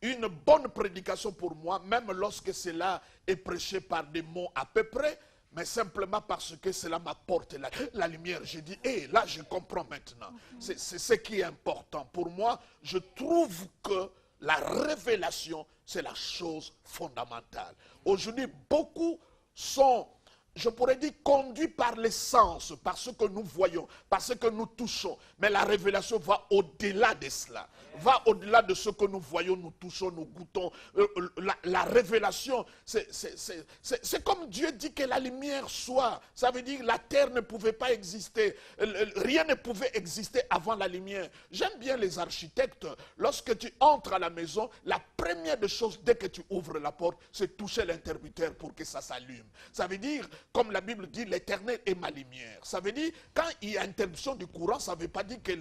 Une bonne prédication pour moi, même lorsque cela est prêché par des mots à peu près, mais simplement parce que cela m'apporte la lumière. Je dis, hé, là je comprends maintenant. C'est ce qui est important. Pour moi, je trouve que la révélation, c'est la chose fondamentale. Aujourd'hui, beaucoup sont, je pourrais dire, conduits par les sens, par ce que nous voyons, par ce que nous touchons. Mais la révélation va au-delà de cela. Va au-delà de ce que nous voyons, nous touchons, nous goûtons. La révélation, c'est comme Dieu dit que la lumière soit. Ça veut dire que la terre ne pouvait pas exister. Rien ne pouvait exister avant la lumière. J'aime bien les architectes. Lorsque tu entres à la maison, la première des choses, dès que tu ouvres la porte, c'est toucher l'interrupteur pour que ça s'allume. Ça veut dire, comme la Bible dit, l'éternel est ma lumière. Ça veut dire, quand il y a interruption du courant, ça ne veut pas dire que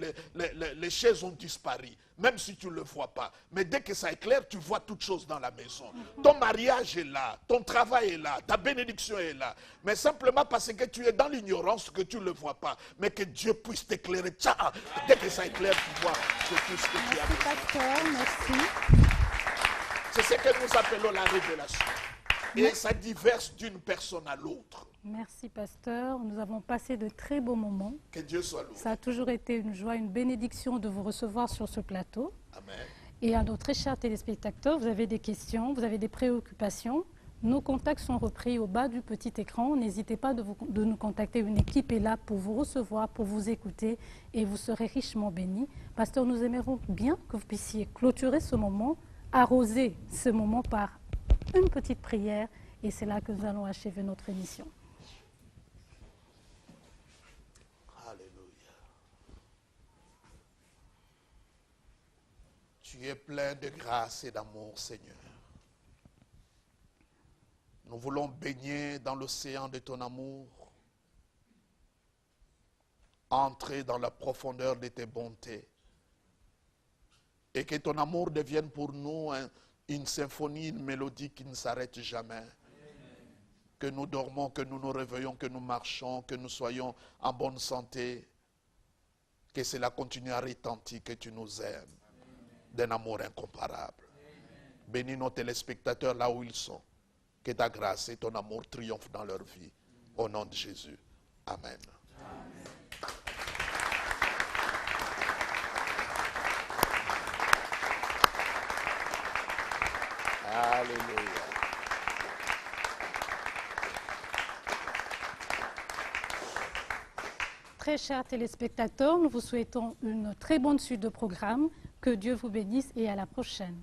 les chaises ont disparu. Même si tu ne le vois pas. Mais dès que ça éclaire, tu vois toutes choses dans la maison. Ton mariage est là, ton travail est là, ta bénédiction est là. Mais simplement parce que tu es dans l'ignorance que tu ne le vois pas. Mais que Dieu puisse t'éclairer. Dès que ça éclaire, tu vois tout ce que tu as besoin. Pasteur, merci. C'est ce que nous appelons la révélation. Et ça diverse d'une personne à l'autre. Merci, pasteur. Nous avons passé de très beaux moments. Que Dieu soit loué. Ça a toujours été une joie, une bénédiction de vous recevoir sur ce plateau. Amen. Et à nos très chers téléspectateurs, vous avez des questions, vous avez des préoccupations. Nos contacts sont repris au bas du petit écran. N'hésitez pas de nous contacter. Une équipe est là pour vous recevoir, pour vous écouter et vous serez richement bénis. Pasteur, nous aimerions bien que vous puissiez clôturer ce moment, arroser ce moment par une petite prière et c'est là que nous allons achever notre émission. Alléluia. Tu es plein de grâce et d'amour, Seigneur. Nous voulons baigner dans l'océan de ton amour, entrer dans la profondeur de tes bontés, et que ton amour devienne pour nous une symphonie, une mélodie qui ne s'arrête jamais. Que nous dormons, que nous nous réveillons, que nous marchons, que nous soyons en bonne santé, que cela continue à retentir, que tu nous aimes d'un amour incomparable. Bénis nos téléspectateurs là où ils sont. Que ta grâce et ton amour triomphent dans leur vie. Au nom de Jésus. Amen. Alléluia. Très chers téléspectateurs, nous vous souhaitons une très bonne suite de programmes. Que Dieu vous bénisse et à la prochaine.